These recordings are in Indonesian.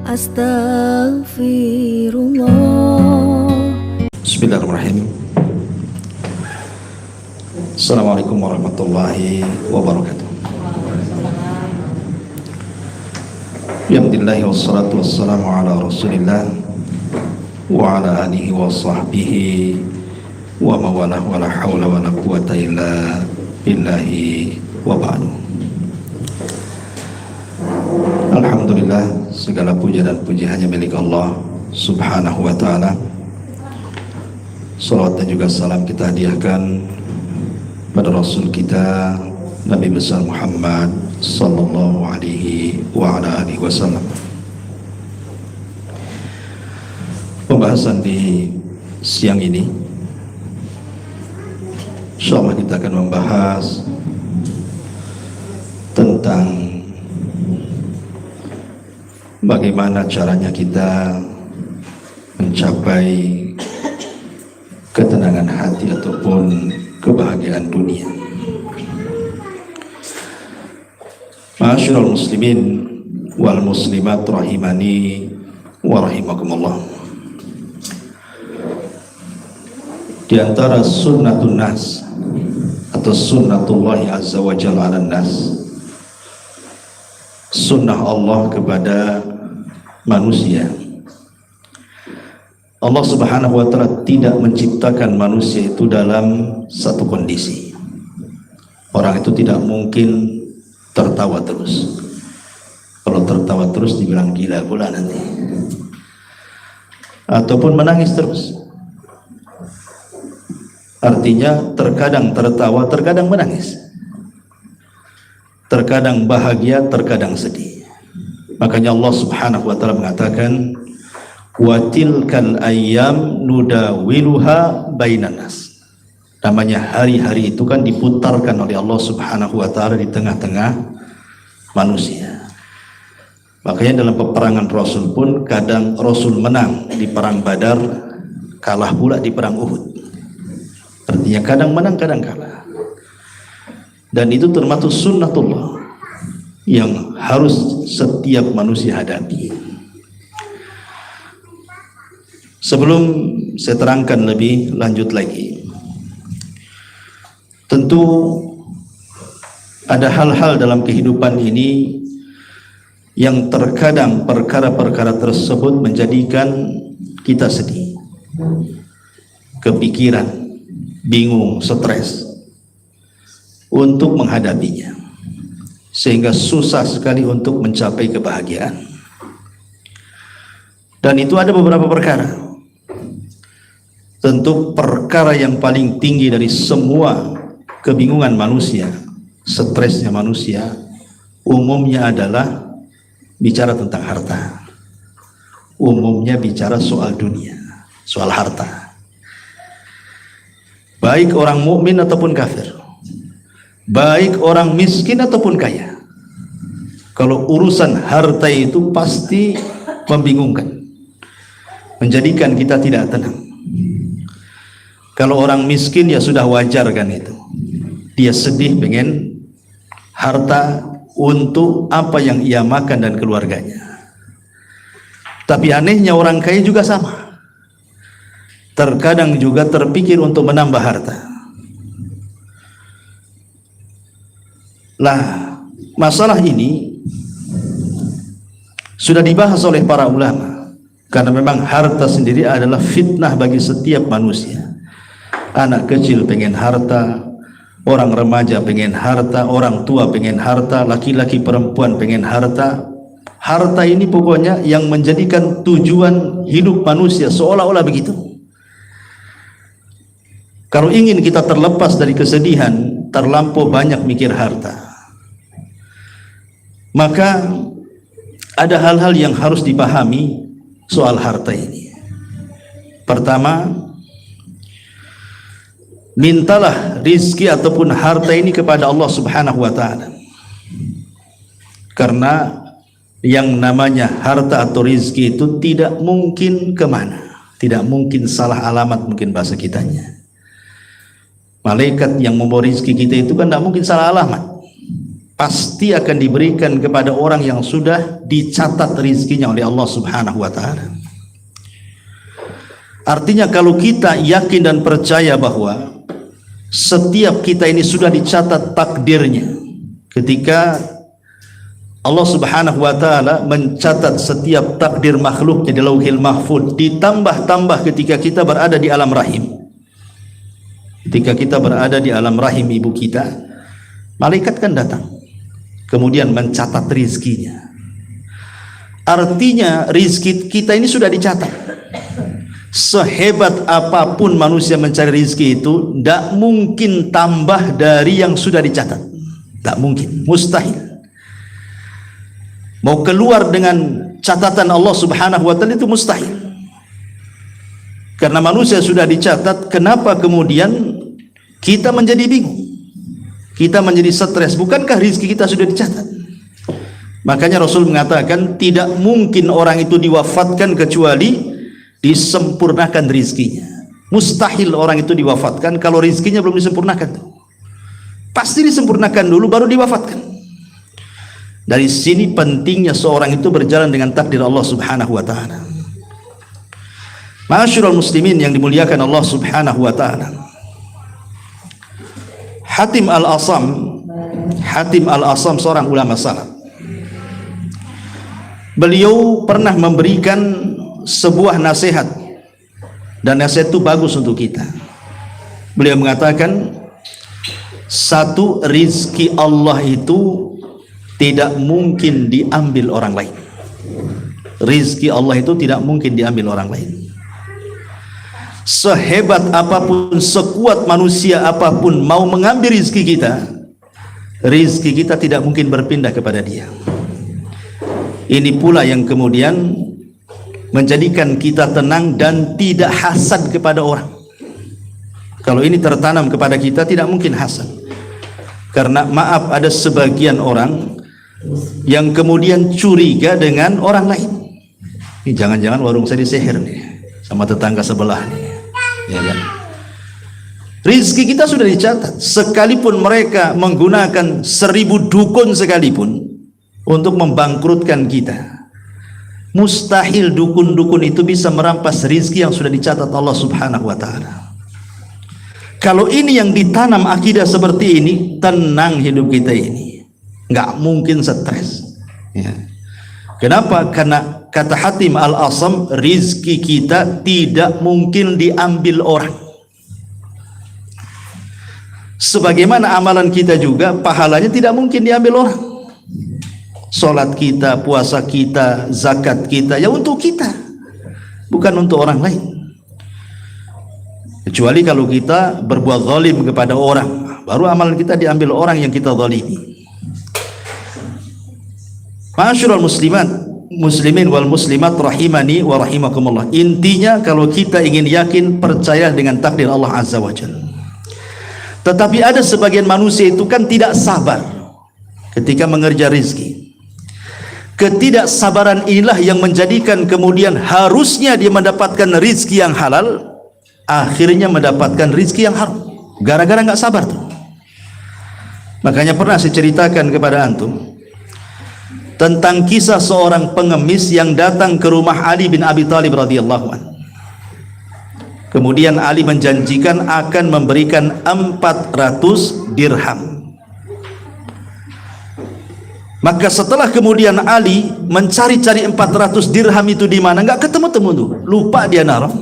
Astaghfirullah. Bismillahirrahmanirrahim. Assalamualaikum warahmatullahi wabarakatuh. Alhamdulillah wassalatu wassalamu ala rasulillah wa ala alihi wa sahbihi wa mawalah wa la hawla wa la quwata illa billahi wa ba'du. Alhamdulillah, segala puja dan puji hanya milik Allah subhanahu wa ta'ala. Salawat dan juga salam kita hadiahkan pada Rasul kita Nabi besar Muhammad sallallahu alaihi wa ala alihi wasallam. Pembahasan di siang ini insyaallah kita akan membahas tentang bagaimana caranya kita mencapai ketenangan hati ataupun kebahagiaan dunia. Ma'asyiral muslimin wal muslimat rahimani wa rahimakumullah. Di antara sunnatun nas atau sunnatullahi azza wa jalla 'alan nas, sunnah Allah kepada manusia. Allah subhanahu wa ta'ala tidak menciptakan manusia itu dalam satu kondisi. Orang itu tidak mungkin tertawa terus. Kalau tertawa terus dibilang gila pula nanti. Ataupun menangis terus. Artinya terkadang tertawa, terkadang menangis. Terkadang bahagia, terkadang sedih. Makanya Allah subhanahu wa ta'ala mengatakan, wa tilkal ayyam nudawiluha bainan nas. Namanya hari-hari itu kan diputarkan oleh Allah subhanahu wa ta'ala di tengah-tengah manusia. Makanya dalam peperangan Rasul pun kadang Rasul menang di perang Badar, kalah pula di perang Uhud. Artinya kadang menang, kadang kalah. Dan itu termasuk sunnatullah yang harus setiap manusia hadapi. Sebelum saya terangkan lebih lanjut lagi, tentu ada hal-hal dalam kehidupan ini yang terkadang perkara-perkara tersebut menjadikan kita sedih, kepikiran, bingung, stres untuk menghadapinya, sehingga susah sekali untuk mencapai kebahagiaan. Dan itu ada beberapa perkara. Tentu perkara yang paling tinggi dari semua kebingungan manusia, stresnya manusia, umumnya adalah bicara tentang harta. Umumnya bicara soal dunia, soal harta. Baik orang mukmin ataupun kafir, baik orang miskin ataupun kaya, kalau urusan harta itu pasti membingungkan, menjadikan kita tidak tenang. Kalau orang miskin ya sudah wajar kan itu, dia sedih pengen harta untuk apa yang ia makan dan keluarganya. Tapi anehnya orang kaya juga sama, terkadang juga terpikir untuk menambah harta. Lah, masalah ini sudah dibahas oleh para ulama, karena memang harta sendiri adalah fitnah bagi setiap manusia. Anak kecil pengen harta, orang remaja pengen harta, orang tua pengen harta, laki-laki perempuan pengen harta. Harta ini pokoknya yang menjadikan tujuan hidup manusia, seolah-olah begitu. Kalau ingin kita terlepas dari kesedihan, terlampau banyak mikir harta, maka ada hal-hal yang harus dipahami soal harta ini. Pertama, mintalah rizki ataupun harta ini kepada Allah subhanahu wa ta'ala, karena yang namanya harta atau rizki itu tidak mungkin kemana, tidak mungkin salah alamat, mungkin bahasa kitanya. Malaikat yang membawa rizki kita itu kan tidak mungkin salah alamat. pasti akan diberikan kepada orang yang sudah dicatat rizkinya oleh Allah Subhanahu wa ta'ala. Artinya kalau kita yakin dan percaya bahwa setiap kita ini sudah dicatat takdirnya, ketika Allah Subhanahu wa ta'ala mencatat setiap takdir makhluknya di Lauhil Mahfuz, ditambah-tambah ketika kita berada di alam rahim. Ketika kita berada di alam rahim ibu kita, malaikat kan datang kemudian mencatat rizkinya. Artinya rizki kita ini sudah dicatat. Sehebat apapun manusia mencari rizki itu, tidak mungkin tambah dari yang sudah dicatat. Tidak mungkin, mustahil. Mau keluar dengan catatan Allah Subhanahu wa ta'ala itu mustahil. Karena manusia sudah dicatat, kenapa kemudian kita menjadi bingung? Kita menjadi stres. Bukankah rizki kita sudah dicatat? Makanya Rasul mengatakan tidak mungkin orang itu diwafatkan kecuali disempurnakan rizkinya. Mustahil orang itu diwafatkan kalau rizkinya belum disempurnakan. Pasti disempurnakan dulu baru diwafatkan. Dari sini pentingnya seorang itu berjalan dengan takdir Allah Subhanahu wa ta'ala. Ma'asyiral muslimin yang dimuliakan Allah Subhanahu wa ta'ala, Hatim Al-Asam seorang ulama salaf. Beliau pernah memberikan sebuah nasihat, dan nasihat itu bagus untuk kita. Beliau mengatakan, satu, rizki Allah itu tidak mungkin diambil orang lain. Rizki Allah itu tidak mungkin diambil orang lain. Sehebat apapun, sekuat manusia apapun mau mengambil rizki kita tidak mungkin berpindah kepada dia. Ini pula yang kemudian menjadikan kita tenang dan tidak hasad kepada orang. Kalau ini tertanam kepada kita, tidak mungkin hasad. Karena maaf, ada sebagian orang yang kemudian curiga dengan orang lain. Ini jangan-jangan warung saya disihir nih sama tetangga sebelah nih, ya kan? Rizki kita sudah dicatat. Sekalipun mereka menggunakan 1000 dukun sekalipun untuk membangkrutkan kita, mustahil dukun-dukun itu bisa merampas rizki yang sudah dicatat Allah Subhanahu wa ta'ala. Kalau ini yang ditanam akidah seperti ini, tenang hidup kita ini, nggak mungkin stres, ya. Kenapa? Karena kata Hatim Al-Asam, rizki kita tidak mungkin diambil orang. Sebagaimana amalan kita juga, pahalanya tidak mungkin diambil orang. Salat kita, puasa kita, zakat kita, ya untuk kita, bukan untuk orang lain. Kecuali kalau kita berbuat zalim kepada orang, baru amalan kita diambil orang yang kita zalimi. Ma'asyiral muslimin wal muslimat rahimani wa rahimakumullah. Intinya kalau kita ingin yakin, percaya dengan takdir Allah Azza wa Jalla. Tetapi ada sebagian manusia itu kan tidak sabar ketika mengerja rizki. Ketidaksabaran inilah yang menjadikan kemudian harusnya dia mendapatkan rizki yang halal, akhirnya mendapatkan rizki yang haram, gara-gara nggak sabar tuh. Makanya pernah saya ceritakan kepada antum tentang kisah seorang pengemis yang datang ke rumah Ali bin Abi Thalib radhiyallahu anhu. Kemudian Ali menjanjikan akan memberikan 400 dirham. Maka setelah kemudian Ali mencari-cari 400 dirham itu di mana, nggak ketemu-temu tuh, lupa dia naruh.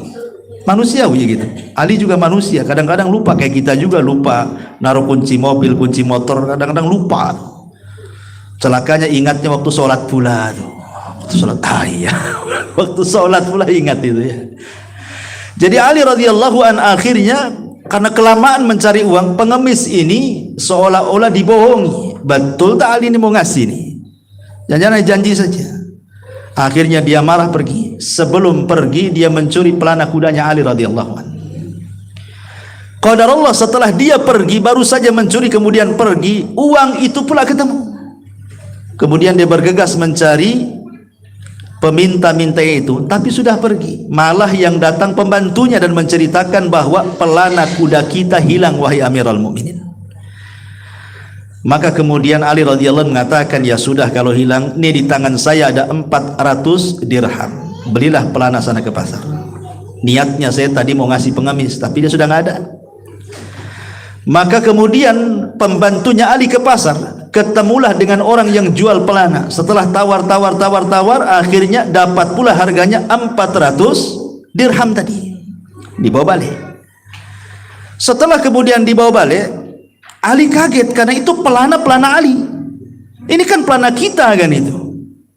Manusiawi gitu. Ali juga manusia, kadang-kadang lupa, kayak kita juga lupa naruh kunci mobil, kunci motor, kadang-kadang lupa. Celakanya ingatnya waktu sholat pula tuh. Waktu sholat, iya. Waktu sholat pula ingat itu ya. Jadi Ali radhiyallahu an akhirnya karena kelamaan mencari uang, pengemis ini seolah-olah dibohongi. Betul tak Ali ini mau ngasih nih? Jangan-jangan janji saja. Akhirnya dia marah pergi. Sebelum pergi dia mencuri pelana kudanya Ali radhiyallahu an. Qadarullah setelah dia pergi, baru saja mencuri kemudian pergi, uang itu pula ketemu. Kemudian dia bergegas mencari peminta-minta itu, tapi sudah pergi. Malah yang datang pembantunya dan menceritakan bahwa pelana kuda kita hilang, wahai Amirul Mukminin. Maka kemudian Ali radhiyallahu mengatakan, ya sudah kalau hilang, ini di tangan saya ada 400 dirham, belilah pelana sana ke pasar. Niatnya saya tadi mau ngasih pengemis, tapi dia sudah nggak ada. Maka kemudian pembantunya Ali ke pasar, ketemulah dengan orang yang jual pelana. Setelah tawar, akhirnya dapat pula harganya 400 dirham tadi, dibawa balik. Setelah kemudian dibawa balik, Ali kaget karena itu pelana Ali. Ini kan pelana kita kan itu.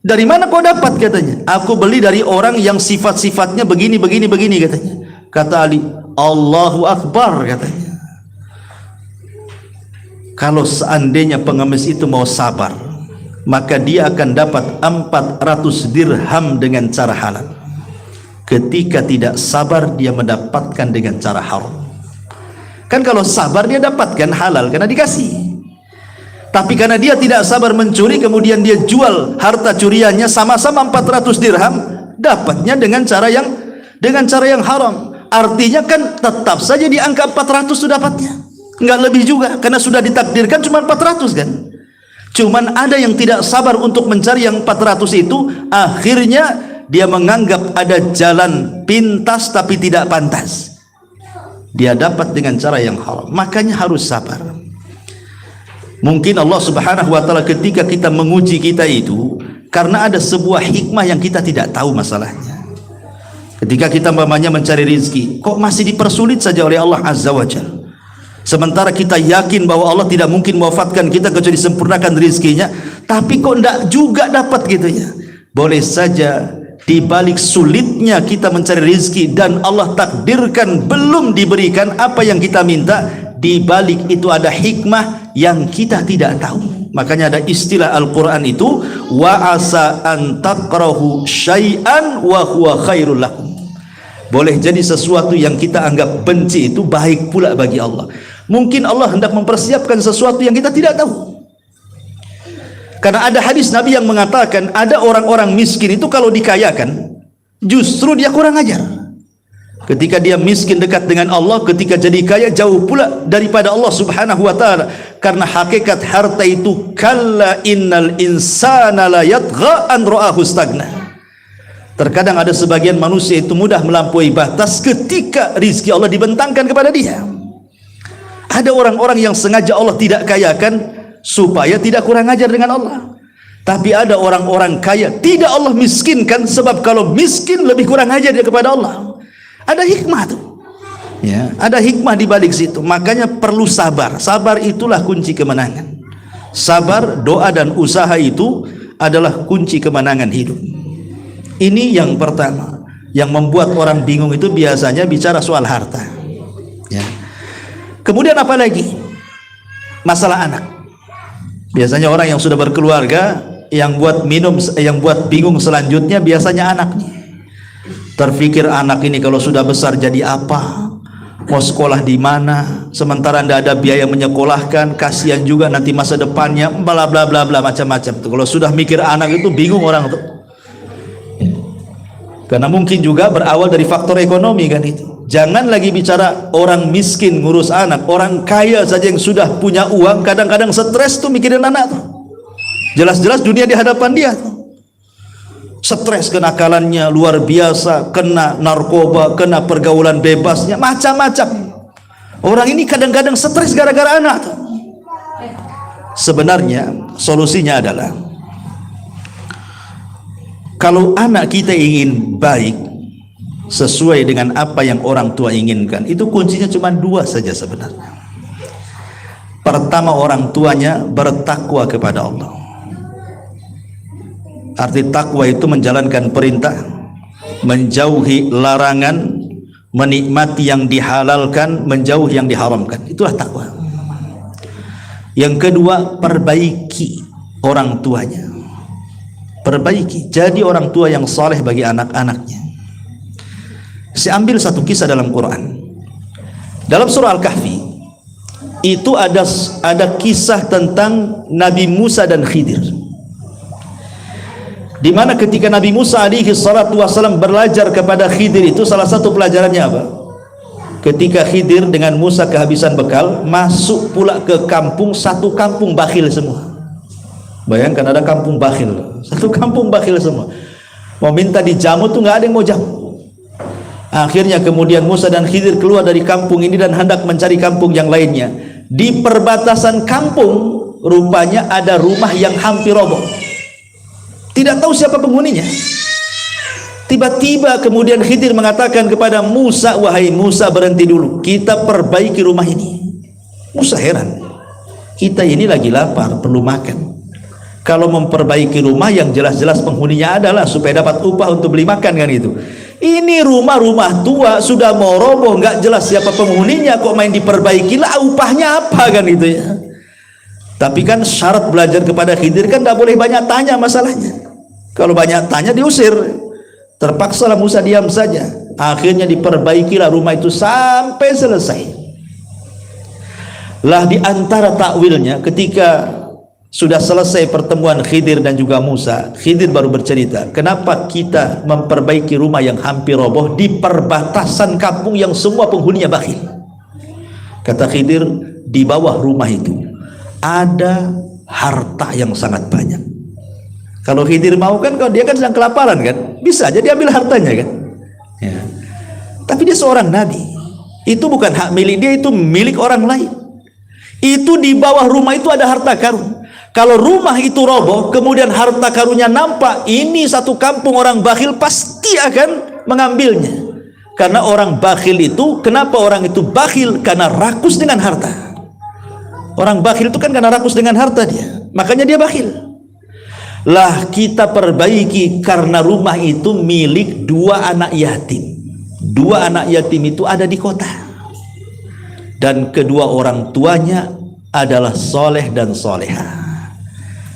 Dari mana kau dapat katanya? Aku beli dari orang yang sifat-sifatnya begini katanya. Kata Ali, Allahu Akbar katanya. Kalau seandainya pengemis itu mau sabar, maka dia akan dapat 400 dirham dengan cara halal. Ketika tidak sabar, dia mendapatkan dengan cara haram. Kan kalau sabar dia dapatkan halal karena dikasih. Tapi karena dia tidak sabar mencuri, kemudian dia jual harta curiannya sama-sama 400 dirham, dapatnya dengan cara yang haram. Artinya kan tetap saja di angka 400 itu dapatnya. Enggak lebih juga, karena sudah ditakdirkan cuma 400 kan. Cuman ada yang tidak sabar untuk mencari yang 400 itu, akhirnya dia menganggap ada jalan pintas tapi tidak pantas. Dia dapat dengan cara yang haram. Makanya harus sabar. Mungkin Allah subhanahu wa ta'ala ketika kita menguji kita itu karena ada sebuah hikmah yang kita tidak tahu masalahnya. Ketika kita mencari rezeki, kok masih dipersulit saja oleh Allah azza wa jalla. Sementara kita yakin bahwa Allah tidak mungkin mewafatkan kita kecuali disempurnakan rezekinya, tapi kok tidak juga dapat gitu ya. Boleh saja di balik sulitnya kita mencari rezeki dan Allah takdirkan belum diberikan apa yang kita minta, di balik itu ada hikmah yang kita tidak tahu. Makanya ada istilah Al-Quran itu, wa asa an takrahu syai'an wa huwa khairul lakum. Boleh jadi sesuatu yang kita anggap benci itu baik pula bagi Allah. Mungkin Allah hendak mempersiapkan sesuatu yang kita tidak tahu. Karena ada hadis Nabi yang mengatakan ada orang-orang miskin itu kalau dikayakan justru dia kurang ajar. Ketika dia miskin dekat dengan Allah, ketika jadi kaya jauh pula daripada Allah subhanahu wa ta'ala. Karena hakikat harta itu, kalla innal insana la yatgha an ra'ahu stagna. Terkadang ada sebagian manusia itu mudah melampaui batas ketika rizki Allah dibentangkan kepada dia. Ada orang-orang yang sengaja Allah tidak kayakan supaya tidak kurang ajar dengan Allah. Tapi ada orang-orang kaya tidak Allah miskinkan, sebab kalau miskin lebih kurang ajar dia kepada Allah. Ada hikmah tuh ya, ada hikmah di balik situ. Makanya perlu sabar. Sabar itulah kunci kemenangan. Sabar, doa dan usaha itu adalah kunci kemenangan hidup. Ini yang pertama. Yang membuat orang bingung itu biasanya bicara soal harta ya. Kemudian apa lagi? Masalah anak. Biasanya orang yang sudah berkeluarga yang buat bingung selanjutnya biasanya anaknya. Terfikir anak ini kalau sudah besar jadi apa? Mau sekolah di mana? Sementara tidak ada biaya menyekolahkan, kasihan juga nanti masa depannya, bla bla bla bla macam-macam. Kalau sudah mikir anak itu bingung orang tuh. Karena mungkin juga berawal dari faktor ekonomi kan itu. Jangan lagi bicara orang miskin ngurus anak, orang kaya saja yang sudah punya uang kadang-kadang stres tuh mikirin anak tuh. Jelas-jelas dunia di hadapan dia tuh. Stres, kenakalannya luar biasa, kena narkoba, kena pergaulan bebasnya, macam-macam. Orang ini kadang-kadang stres gara-gara anak tuh. Sebenarnya solusinya adalah kalau anak kita ingin baik sesuai dengan apa yang orang tua inginkan, itu kuncinya cuma dua saja sebenarnya. Pertama, orang tuanya bertakwa kepada Allah. Arti takwa itu menjalankan perintah, menjauhi larangan, menikmati yang dihalalkan, menjauhi yang diharamkan. Itulah takwa. Yang kedua, perbaiki orang tuanya. Perbaiki, jadi orang tua yang saleh bagi anak-anaknya. Saya ambil satu kisah dalam Quran. Dalam surah Al-Kahfi itu ada kisah tentang Nabi Musa dan Khidir. Di mana ketika Nabi Musa alaihi salatu wasallam belajar kepada Khidir itu salah satu pelajarannya apa? ketika Khidir dengan Musa kehabisan bekal, masuk pula ke kampung, satu kampung bakhil semua. Bayangkan ada kampung bakhil, satu kampung bakhil semua. Mau minta dijamu tuh nggak ada yang mau jamu. Akhirnya kemudian Musa dan Khidir keluar dari kampung ini dan hendak mencari kampung yang lainnya. Di perbatasan kampung rupanya ada rumah yang hampir roboh. Tidak tahu siapa penghuninya. Tiba-tiba kemudian Khidir mengatakan kepada Musa, wahai Musa, berhenti dulu, kita perbaiki rumah ini. Musa heran, kita ini lagi lapar, perlu makan. Kalau memperbaiki rumah yang jelas-jelas penghuninya adalah supaya dapat upah untuk beli makan, kan itu. Ini rumah-rumah tua sudah mau roboh, nggak jelas siapa penghuninya, kok main diperbaiki lah, upahnya apa, kan itu ya. Tapi kan syarat belajar kepada Khidir kan tidak boleh banyak tanya masalahnya. Kalau banyak tanya diusir. Terpaksalah Musa diam saja. Akhirnya diperbaikilah rumah itu sampai selesai. Lah di antara takwilnya, ketika sudah selesai pertemuan Khidir dan juga Musa, Khidir baru bercerita, kenapa kita memperbaiki rumah yang hampir roboh di perbatasan kampung yang semua penghuninya bakhil. Kata Khidir, di bawah rumah itu ada harta yang sangat banyak. Kalau Khidir mau kan, kalau dia kan sedang kelaparan kan, bisa aja diambil hartanya kan ya. Tapi dia seorang nabi, itu bukan hak milik dia, itu milik orang lain. Itu di bawah rumah itu ada harta karun. Kalau rumah itu roboh, kemudian harta karunnya nampak, ini satu kampung orang bakhil pasti akan mengambilnya. Karena orang bakhil itu, kenapa orang itu bakhil? Karena rakus dengan harta. Orang bakhil itu kan karena rakus dengan harta dia, makanya dia bakhil. Lah kita perbaiki karena rumah itu milik dua anak yatim. Dua anak yatim itu ada di kota, dan kedua orang tuanya adalah soleh dan soleha.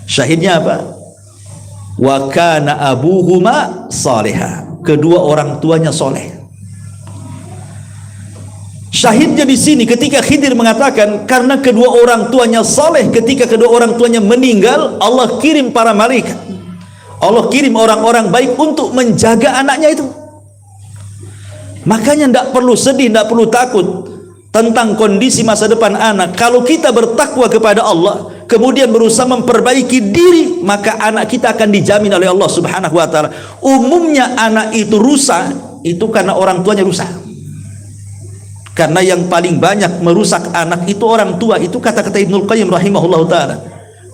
Syahidnya apa? Wa kana abuhuma soleha. Kedua orang tuanya soleh. Syahidnya di sini ketika Khidir mengatakan karena kedua orang tuanya soleh, ketika kedua orang tuanya meninggal, Allah kirim para malaikat, Allah kirim orang-orang baik untuk menjaga anaknya itu. Makanya tidak perlu sedih, tidak perlu takut tentang kondisi masa depan anak. Kalau kita bertakwa kepada Allah, kemudian berusaha memperbaiki diri, maka anak kita akan dijamin oleh Allah Subhanahu wa ta'ala. Umumnya anak itu rusak itu karena orang tuanya rusak. Karena yang paling banyak merusak anak itu orang tua. Itu kata-kata Ibnul Qayyim rahimahullah ta'ala.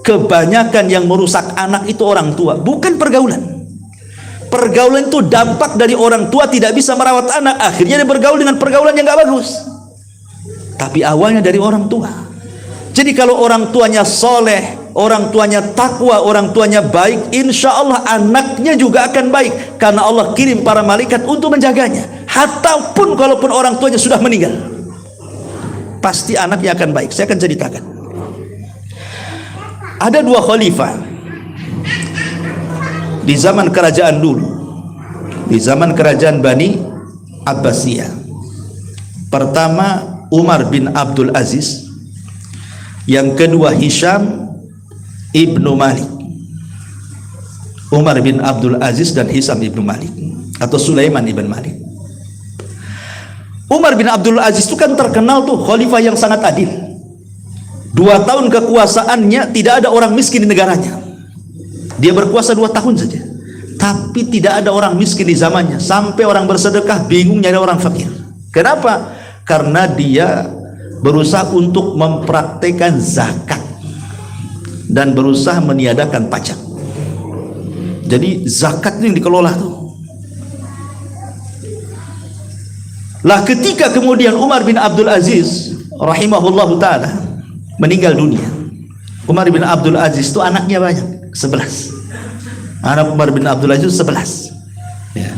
Kebanyakan yang merusak anak itu orang tua, bukan pergaulan. Pergaulan itu dampak dari orang tua tidak bisa merawat anak, akhirnya dia bergaul dengan pergaulan yang gak bagus. Tapi awalnya dari orang tua. Jadi kalau orang tuanya soleh, orang tuanya takwa, orang tuanya baik, insya Allah anaknya juga akan baik. Karena Allah kirim para malaikat untuk menjaganya. Hatta pun kalaupun orang tuanya sudah meninggal, pasti anaknya akan baik. Saya akan ceritakan. Ada dua khalifah di zaman kerajaan dulu, di zaman kerajaan Bani Abbasiyah. Pertama Umar bin Abdul Aziz, yang kedua Hisham ibnu Malik. Umar bin Abdul Aziz dan Hisham ibnu Malik, atau Sulaiman ibn Malik. Umar bin Abdul Aziz itu kan terkenal tuh khalifah yang sangat adil. 2 tahun kekuasaannya tidak ada orang miskin di negaranya. Dia berkuasa 2 tahun saja, tapi tidak ada orang miskin di zamannya. Sampai orang bersedekah bingung nyari orang fakir. Kenapa? Karena dia berusaha untuk mempraktekkan zakat dan berusaha meniadakan pajak. Jadi zakat itu yang dikelola tuh. Lah ketika kemudian Umar bin Abdul Aziz rahimahullahu ta'ala meninggal dunia. Umar bin Abdul Aziz itu anaknya banyak, 11. Anak Umar bin Abdul Aziz 11 ya.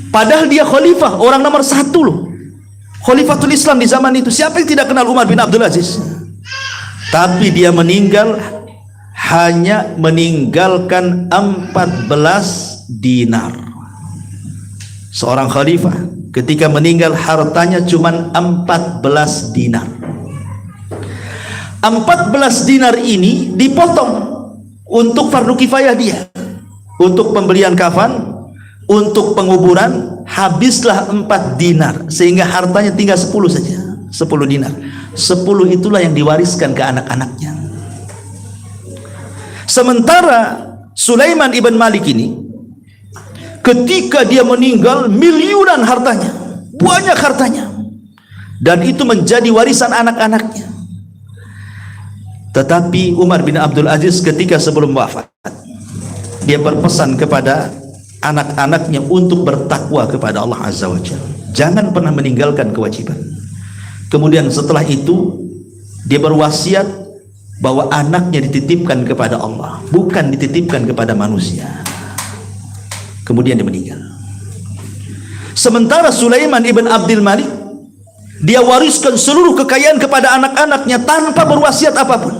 Padahal dia khalifah, orang nomor 1 loh, Khalifatul Islam di zaman itu. Siapa yang tidak kenal Umar bin Abdul Aziz? Tapi dia meninggal hanya meninggalkan 14 dinar. Seorang khalifah ketika meninggal hartanya cuma 14 dinar. 14 dinar ini dipotong untuk fardu kifayah dia, untuk pembelian kafan, untuk penguburan, habislah 4 dinar sehingga hartanya tinggal 10 saja, 10 dinar. 10 itulah yang diwariskan ke anak-anaknya. Sementara Sulaiman ibn Malik ini ketika dia meninggal miliunan hartanya, banyak hartanya, dan itu menjadi warisan anak-anaknya. Tetapi Umar bin Abdul Aziz ketika sebelum wafat, dia berpesan kepada anak-anaknya untuk bertakwa kepada Allah Azza wa Jalla. Jangan pernah meninggalkan kewajiban. Kemudian setelah itu dia berwasiat bahwa anaknya dititipkan kepada Allah, bukan dititipkan kepada manusia. Kemudian dia meninggal. Sementara Sulaiman ibn Abdul Malik, dia wariskan seluruh kekayaan kepada anak-anaknya tanpa berwasiat apapun,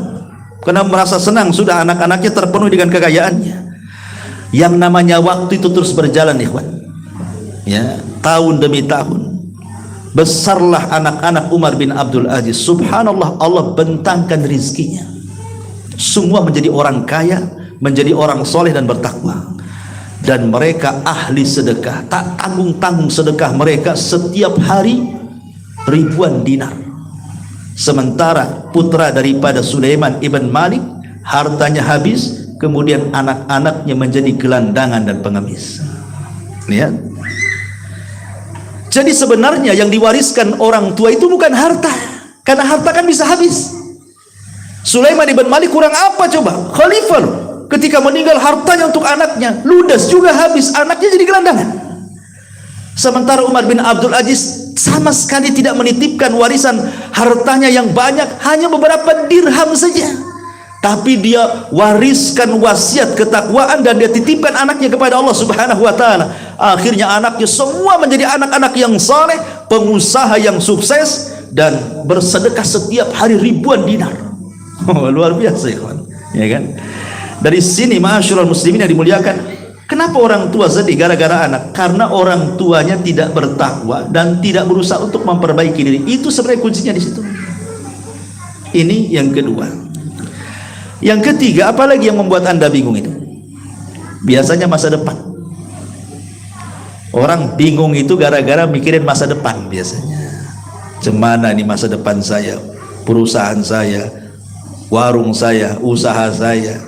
karena merasa senang sudah anak-anaknya terpenuhi dengan kekayaannya. Yang namanya waktu itu terus berjalan, ikhwan, ya, tahun demi tahun. Besarlah anak-anak Umar bin Abdul Aziz. Subhanallah, Allah bentangkan rizkinya. Semua menjadi orang kaya, menjadi orang soleh dan bertakwa. Dan mereka ahli sedekah, tak tanggung-tanggung sedekah mereka setiap hari ribuan dinar. Sementara putra daripada Sulaiman ibn Malik hartanya habis, kemudian anak-anaknya menjadi gelandangan dan pengemis. Lihat. Jadi sebenarnya yang diwariskan orang tua itu bukan harta, karena harta kan bisa habis. Sulaiman ibn Malik kurang apa coba? Khalifah loh. Ketika meninggal hartanya untuk anaknya ludas juga habis, anaknya jadi gelandangan. Sementara Umar bin Abdul Aziz sama sekali tidak menitipkan warisan hartanya yang banyak, hanya beberapa dirham saja. Tapi dia wariskan wasiat ketakwaan dan dia titipkan anaknya kepada Allah Subhanahu wa taala. Akhirnya anaknya semua menjadi anak-anak yang saleh, pengusaha yang sukses, dan bersedekah setiap hari ribuan dinar. Luar biasa, ikhwan. Ya kan? Dari sini ma'asyiral muslimin yang dimuliakan, kenapa orang tua sedih gara-gara anak? Karena orang tuanya tidak bertakwa dan tidak berusaha untuk memperbaiki diri. Itu sebenarnya kuncinya di situ. Ini yang kedua. Yang ketiga, apalagi yang membuat Anda bingung itu? Biasanya masa depan. Orang bingung itu gara-gara mikirin masa depan biasanya. Cemana nih masa depan saya, perusahaan saya, warung saya, usaha saya,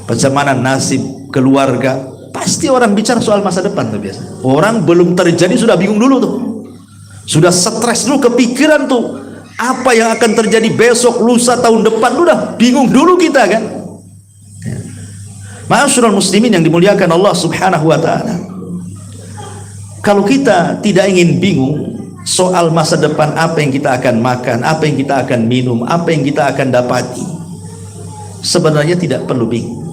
bagaimana nasib keluarga. Pasti orang bicara soal masa depan tuh biasa. Orang belum terjadi sudah bingung dulu tuh, sudah stres dulu, kepikiran tuh apa yang akan terjadi besok, lusa, tahun depan, udah bingung dulu kita kan. Ma'asyiral muslimin yang dimuliakan Allah Subhanahu wa taala, kalau kita tidak ingin bingung soal masa depan, apa yang kita akan makan, apa yang kita akan minum, apa yang kita akan dapati, sebenarnya tidak perlu bingung.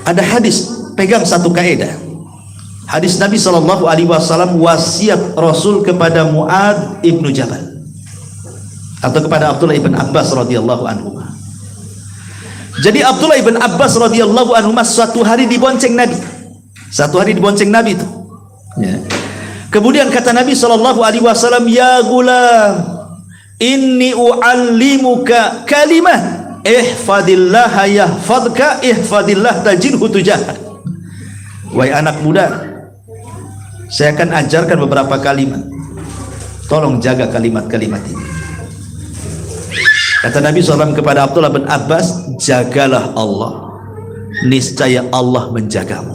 Ada hadis, pegang satu kaidah. Hadis Nabi sallallahu alaihi wasallam, wasiat Rasul kepada Mu'adz ibnu Jabal atau kepada Abdullah ibn Abbas radhiyallahu anhu. Jadi Abdullah ibn Abbas radhiyallahu anhu suatu hari dibonceng Nabi. Satu hari dibonceng Nabi itu. Ya. Kemudian kata Nabi sallallahu alaihi wasallam, "Ya gulam, inni u'allimuka kalimah, ihfadillah yahfadka, ihfadillah tajidhu tujahak." Wahai anak muda, saya akan ajarkan beberapa kalimat. Tolong jaga kalimat-kalimat ini. Kata Nabi SAW kepada Abdullah bin Abbas, jagalah Allah, niscaya Allah menjagamu.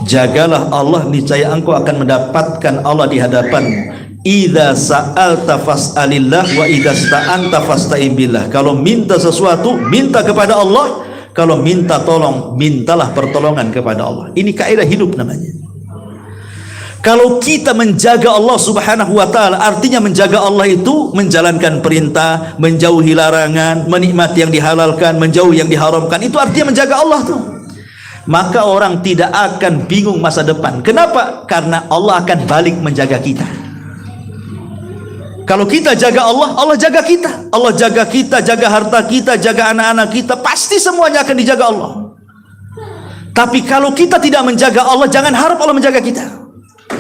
Jagalah Allah, niscaya engkau akan mendapatkan Allah di hadapanmu. Idza sa'alta fas'alillah wa idza sta'anta fasta'in billah. Kalau minta sesuatu, minta kepada Allah. Kalau minta tolong, mintalah pertolongan kepada Allah. Ini kaidah hidup namanya. Kalau kita menjaga Allah Subhanahu wa taala, artinya menjaga Allah itu menjalankan perintah, menjauhi larangan, menikmati yang dihalalkan, menjauhi yang diharamkan. Itu artinya menjaga Allah tuh. Maka orang tidak akan bingung masa depan. Kenapa? Karena Allah akan balik menjaga kita. Kalau kita jaga Allah, Allah jaga kita. Allah jaga kita, jaga harta kita, jaga anak-anak kita, pasti semuanya akan dijaga Allah. Tapi kalau kita tidak menjaga Allah, jangan harap Allah menjaga kita.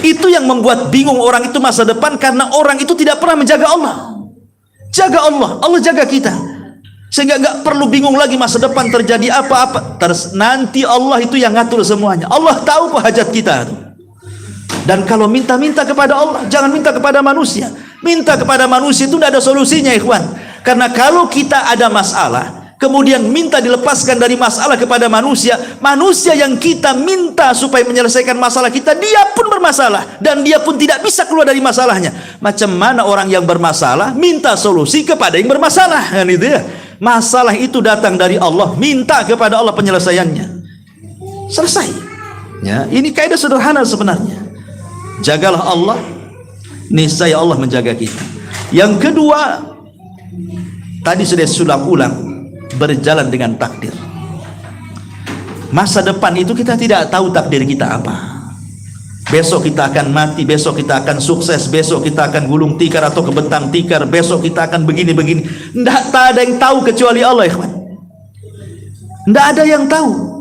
Itu yang membuat bingung orang itu masa depan, karena orang itu tidak pernah menjaga Allah. Jaga Allah, Allah jaga kita, sehingga nggak perlu bingung lagi masa depan terjadi apa-apa. Terus nanti Allah itu yang ngatur semuanya. Allah tahu kok hajat kita. Dan kalau minta-minta kepada Allah, jangan minta kepada manusia. Minta kepada manusia itu tidak ada solusinya, ikhwan. Karena kalau kita ada masalah, kemudian minta dilepaskan dari masalah kepada manusia, manusia yang kita minta supaya menyelesaikan masalah kita, dia pun bermasalah dan dia pun tidak bisa keluar dari masalahnya. Macam mana orang yang bermasalah minta solusi kepada yang bermasalah, kan itu ya. Masalah itu datang dari Allah, minta kepada Allah penyelesaiannya. Selesai. Ya, ini kaidah sederhana sebenarnya. Jagalah Allah, niscaya Allah menjaga kita. Yang kedua, tadi sudah ulang, berjalan dengan takdir. Masa depan itu kita tidak tahu takdir kita apa. Besok kita akan mati, besok kita akan sukses, besok kita akan gulung tikar atau kebentang tikar, besok kita akan begini-begini. Tidak ada yang tahu kecuali Allah, ikhwan. Tidak ada yang tahu.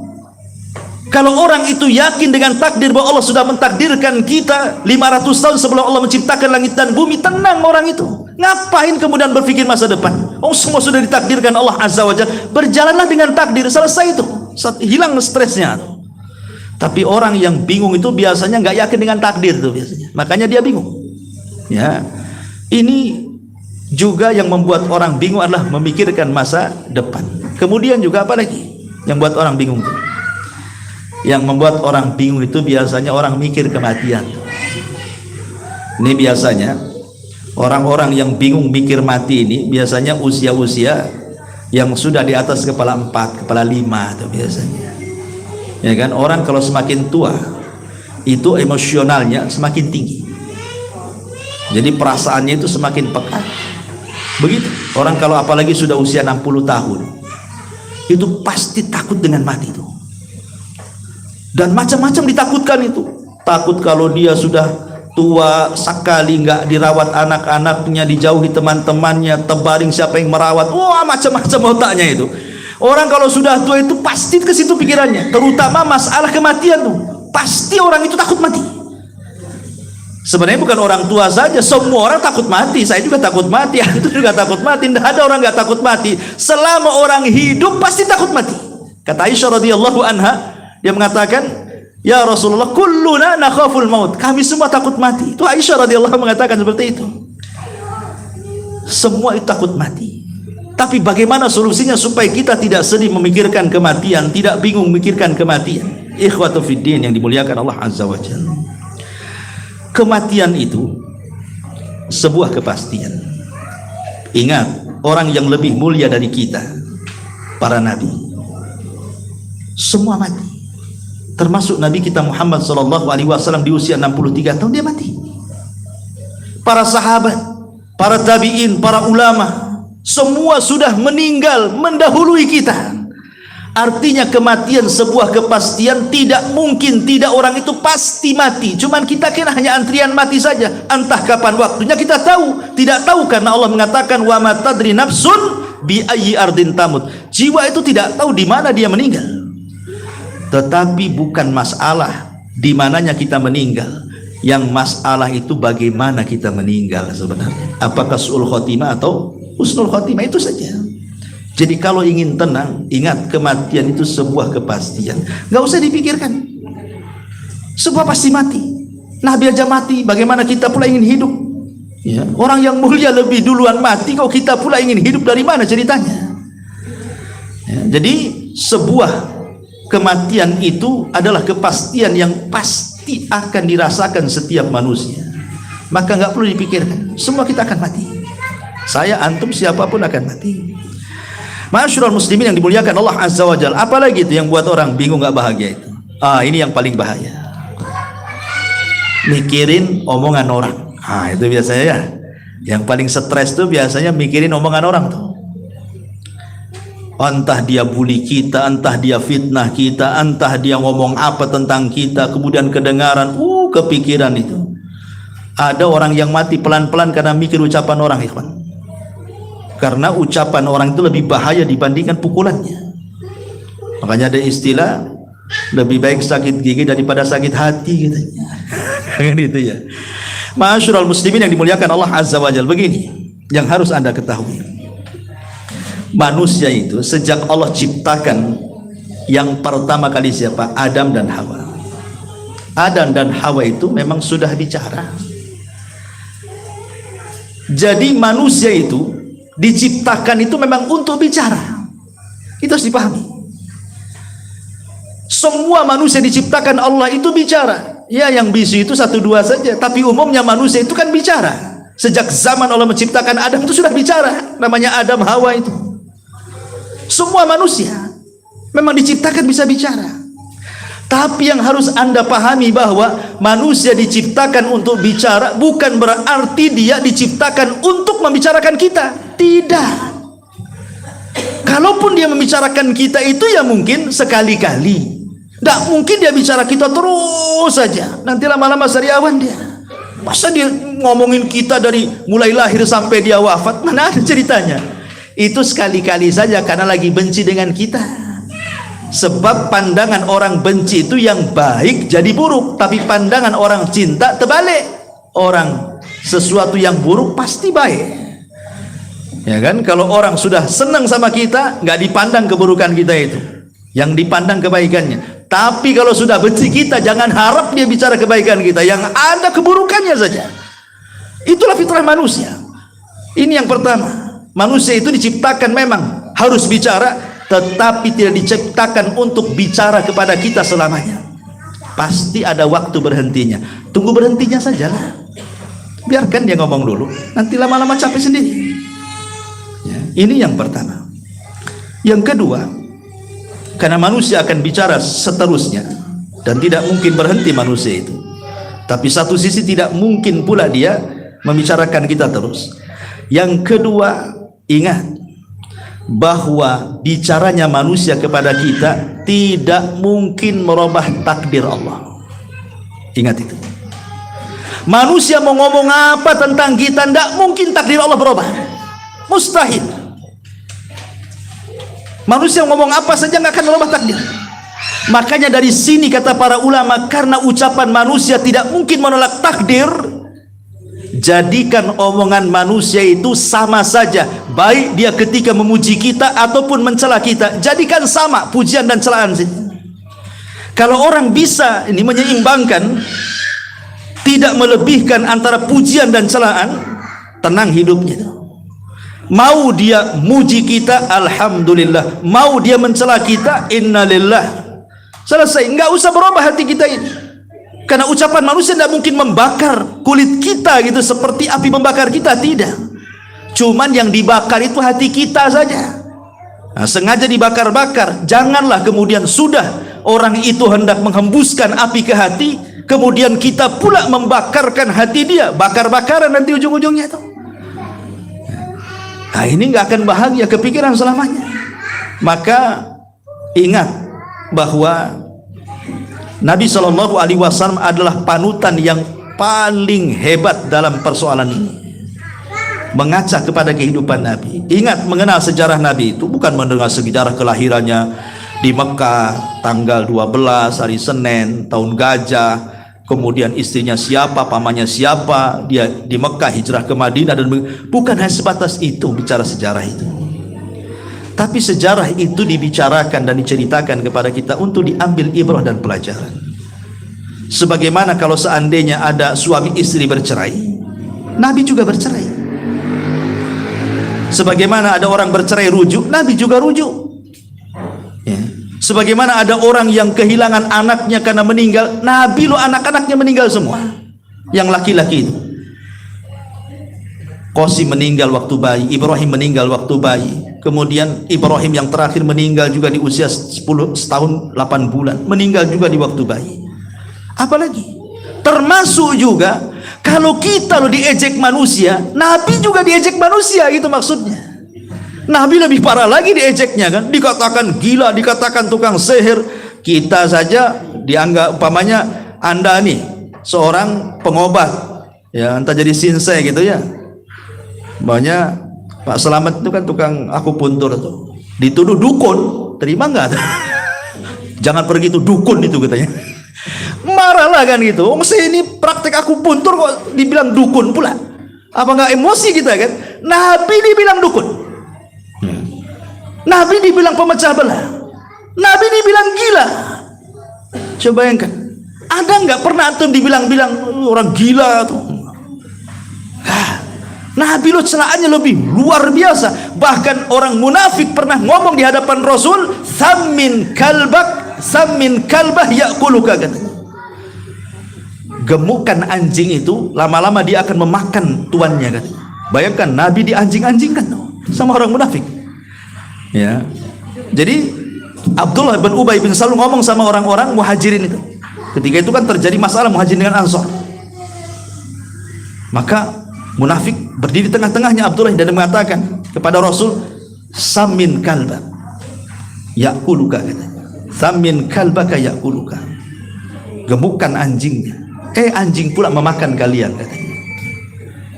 Kalau orang itu yakin dengan takdir bahwa Allah sudah mentakdirkan kita 500 tahun sebelum Allah menciptakan langit dan bumi, tenang orang itu. Ngapain kemudian berpikir masa depan? Oh, semua sudah ditakdirkan Allah Azza wa Jalla. Berjalanlah dengan takdir, selesai itu. Hilang stresnya. Tapi orang yang bingung itu biasanya nggak yakin dengan takdir tuh biasanya. Makanya dia bingung. Ya. Ini juga yang membuat orang bingung adalah memikirkan masa depan. Kemudian juga apa lagi yang buat orang bingung tuh? Yang membuat orang bingung itu biasanya orang mikir kematian. Ini biasanya orang-orang yang bingung mikir mati ini biasanya usia-usia yang sudah di atas kepala 4, kepala 5 itu biasanya. Ya kan, orang kalau semakin tua itu emosionalnya semakin tinggi. Jadi perasaannya itu semakin pekat. Begitu. Orang kalau apalagi sudah usia 60 tahun itu pasti takut dengan mati itu. Dan macam-macam ditakutkan itu. Takut kalau dia sudah tua sekali, nggak dirawat anak-anaknya, dijauhi teman-temannya, terbaring siapa yang merawat. Wah, macam-macam otaknya itu. Orang kalau sudah tua itu pasti ke situ pikirannya, terutama masalah kematian tuh. Pasti orang itu takut mati. Sebenarnya bukan orang tua saja, semua orang takut mati. Saya juga takut mati, itu juga takut mati. Tidak ada orang nggak takut mati. Selama orang hidup pasti takut mati. Kata Aisyah radhiyallahu anha, dia mengatakan, ya Rasulullah, kulluna nakhaful maut. Kami semua takut mati. Itu Aisyah radhiyallahu anha mengatakan seperti itu. Semua itu takut mati. Tapi bagaimana solusinya supaya kita tidak sedih memikirkan kematian, tidak bingung memikirkan kematian? Ikhwatu fiddin yang dimuliakan Allah Azza wa Jalla. Kematian itu sebuah kepastian. Ingat, orang yang lebih mulia dari kita, para nabi, semua mati. Termasuk Nabi kita Muhammad SAW di usia 63 tahun dia mati. Para sahabat, para tabi'in, para ulama, semua sudah meninggal mendahului kita. Artinya kematian sebuah kepastian, tidak mungkin tidak orang itu pasti mati. Cuman kita kira hanya antrian mati saja. Entah kapan waktunya kita tahu, tidak tahu karena Allah mengatakan wa ma tadri nafsun bi ayyi ardin tamut. Jiwa itu tidak tahu di mana dia meninggal. Tetapi bukan masalah di mananya kita meninggal. Yang masalah itu bagaimana kita meninggal sebenarnya. Apakah su'ul khotimah atau husnul khotimah, itu saja. Jadi kalau ingin tenang, ingat kematian itu sebuah kepastian. Gak usah dipikirkan. Semua pasti mati. Nabi aja mati, bagaimana kita pula ingin hidup? Ya. Orang yang mulia lebih duluan mati, kok kita pula ingin hidup, dari mana ceritanya? Ya. Jadi sebuah kematian itu adalah kepastian yang pasti akan dirasakan setiap manusia. Maka nggak perlu dipikirkan, semua kita akan mati. Saya, antum, siapapun akan mati. Ma'asyiral muslimin yang dimuliakan Allah Azza wa Jalla. Apalagi itu yang buat orang bingung nggak bahagia itu? Ini yang paling bahaya. Mikirin omongan orang. Itu biasanya ya. Yang paling stres tuh biasanya mikirin omongan orang tuh. Entah dia bully kita, entah dia fitnah kita, entah dia ngomong apa tentang kita, kemudian kedengaran, kepikiran itu. Ada orang yang mati pelan-pelan karena mikir ucapan orang, ikhwan. Karena ucapan orang itu lebih bahaya dibandingkan pukulannya. Makanya ada istilah, lebih baik sakit gigi daripada sakit hati gitu. Kan itu ya. Ma'asyiral muslimin yang dimuliakan Allah Azza wa Jalla, begini yang harus Anda ketahui. Manusia itu sejak Allah ciptakan, yang pertama kali siapa? Adam dan Hawa. Adam dan Hawa itu memang sudah bicara. Jadi manusia itu diciptakan itu memang untuk bicara. Itu harus dipahami. Semua manusia diciptakan Allah itu bicara. Ya, yang bisu itu 1-2 saja, tapi umumnya manusia itu kan bicara. Sejak zaman Allah menciptakan Adam itu sudah bicara. Namanya Adam Hawa itu. Semua manusia memang diciptakan bisa bicara. Tapi yang harus Anda pahami bahwa manusia diciptakan untuk bicara bukan berarti dia diciptakan untuk membicarakan kita. Tidak. Kalaupun dia membicarakan kita itu ya mungkin sekali-kali. Tidak mungkin dia bicara kita terus saja. Nanti lama-lama sariawan dia. Masa dia ngomongin kita dari mulai lahir sampai dia wafat? Mana ada ceritanya? Itu sekali-kali saja karena lagi benci dengan kita. Sebab pandangan orang benci itu yang baik jadi buruk, tapi pandangan orang cinta terbalik. Orang sesuatu yang buruk pasti baik. Ya kan? Kalau orang sudah senang sama kita, nggak dipandang keburukan kita itu, yang dipandang kebaikannya. Tapi kalau sudah benci kita, jangan harap dia bicara kebaikan kita, yang ada keburukannya saja. Itulah fitrah manusia. Ini yang pertama. Manusia itu diciptakan memang harus bicara, tetapi tidak diciptakan untuk bicara kepada kita selamanya. Pasti ada waktu berhentinya. Tunggu berhentinya sajalah. Biarkan dia ngomong dulu, nanti lama-lama capek sendiri. Ya, ini yang pertama. Yang kedua, karena manusia akan bicara seterusnya dan tidak mungkin berhenti manusia itu. Tapi satu sisi tidak mungkin pula dia membicarakan kita terus. Yang kedua, ingat bahwa bicaranya manusia kepada kita tidak mungkin merubah takdir Allah. Ingat itu. Manusia mau ngomong apa tentang kita, tidak mungkin takdir Allah berubah. Mustahil. Manusia ngomong apa saja nggak akan merubah takdir. Makanya dari sini kata para ulama, karena ucapan manusia tidak mungkin menolak takdir, jadikan omongan manusia itu sama saja, baik dia ketika memuji kita ataupun mencela kita, jadikan sama pujian dan celaan. Kalau orang bisa ini menyeimbangkan, tidak melebihkan antara pujian dan celaan, tenang hidupnya. Mau dia muji kita, alhamdulillah. Mau dia mencela kita, innalillah. Selesai, nggak usah berubah hati kita ini. Karena ucapan manusia tidak mungkin membakar kulit kita gitu seperti api membakar kita, tidak. Cuman yang dibakar itu hati kita saja. Nah, sengaja dibakar-bakar. Janganlah kemudian sudah orang itu hendak menghembuskan api ke hati, kemudian kita pula membakarkan hati dia. Bakar-bakaran nanti ujung-ujungnya itu. Nah, ini nggak akan bahagia, kepikiran selamanya. Maka ingat bahwa Nabi SAW adalah panutan yang paling hebat dalam persoalan ini. Mengaca kepada kehidupan Nabi. Ingat, mengenal sejarah Nabi itu bukan mendengar sejarah kelahirannya di Mekah tanggal 12 hari Senin tahun gajah, kemudian istrinya siapa, pamannya siapa, dia di Mekah hijrah ke Madinah, dan bukan hanya sebatas itu bicara sejarah itu. Tapi sejarah itu dibicarakan dan diceritakan kepada kita untuk diambil ibrah dan pelajaran. Sebagaimana kalau seandainya ada suami istri bercerai, Nabi juga bercerai. Sebagaimana ada orang bercerai rujuk, Nabi juga rujuk. Ya. Sebagaimana ada orang yang kehilangan anaknya karena meninggal, Nabi lo anak-anaknya meninggal semua. Yang laki-laki itu. Qasim meninggal waktu bayi, Ibrahim meninggal waktu bayi. Kemudian Ibrahim yang terakhir meninggal juga di usia 10 tahun 8 bulan, meninggal juga di waktu bayi. Apalagi termasuk juga kalau kita lo diejek manusia, Nabi juga diejek manusia, gitu maksudnya. Nabi lebih parah lagi diejeknya kan, dikatakan gila, dikatakan tukang sihir. Kita saja dianggap umpamanya Anda nih seorang pengobat, ya entah jadi sinsai gitu ya. Banyak Pak Selamat itu kan tukang akupuntur tuh, dituduh dukun, terima nggak? Jangan pergi tuh dukun itu katanya. Marahlah kan gitu. Ini praktek akupuntur kok dibilang dukun pula. Apa nggak emosi kita kan? Nabi dibilang dukun. Nabi dibilang pemecah belah. Nabi dibilang gila. Coba bayangkan, Ada nggak pernah antum dibilang-bilang orang gila tuh? Nabi lo celaannya lebih luar biasa. Bahkan orang munafik pernah ngomong di hadapan Rasul, "Sammin kalbah ya'kuluka," katanya. Gemukan anjing itu lama-lama dia akan memakan tuannya, katanya. Bayangkan Nabi dianjing-anjingkan sama orang munafik. Ya. Jadi Abdullah bin Ubay bin Salul ngomong sama orang-orang Muhajirin itu. Ketika itu kan terjadi masalah Muhajirin dengan Ansor. Maka munafik berdiri tengah-tengahnya Abdullah dan mengatakan kepada Rasul, "Samin kalba ya'kuluka," katanya. "Samin kalbaka ya'kuluka." Gemukkan anjingnya. Anjing pula memakan kalian, katanya.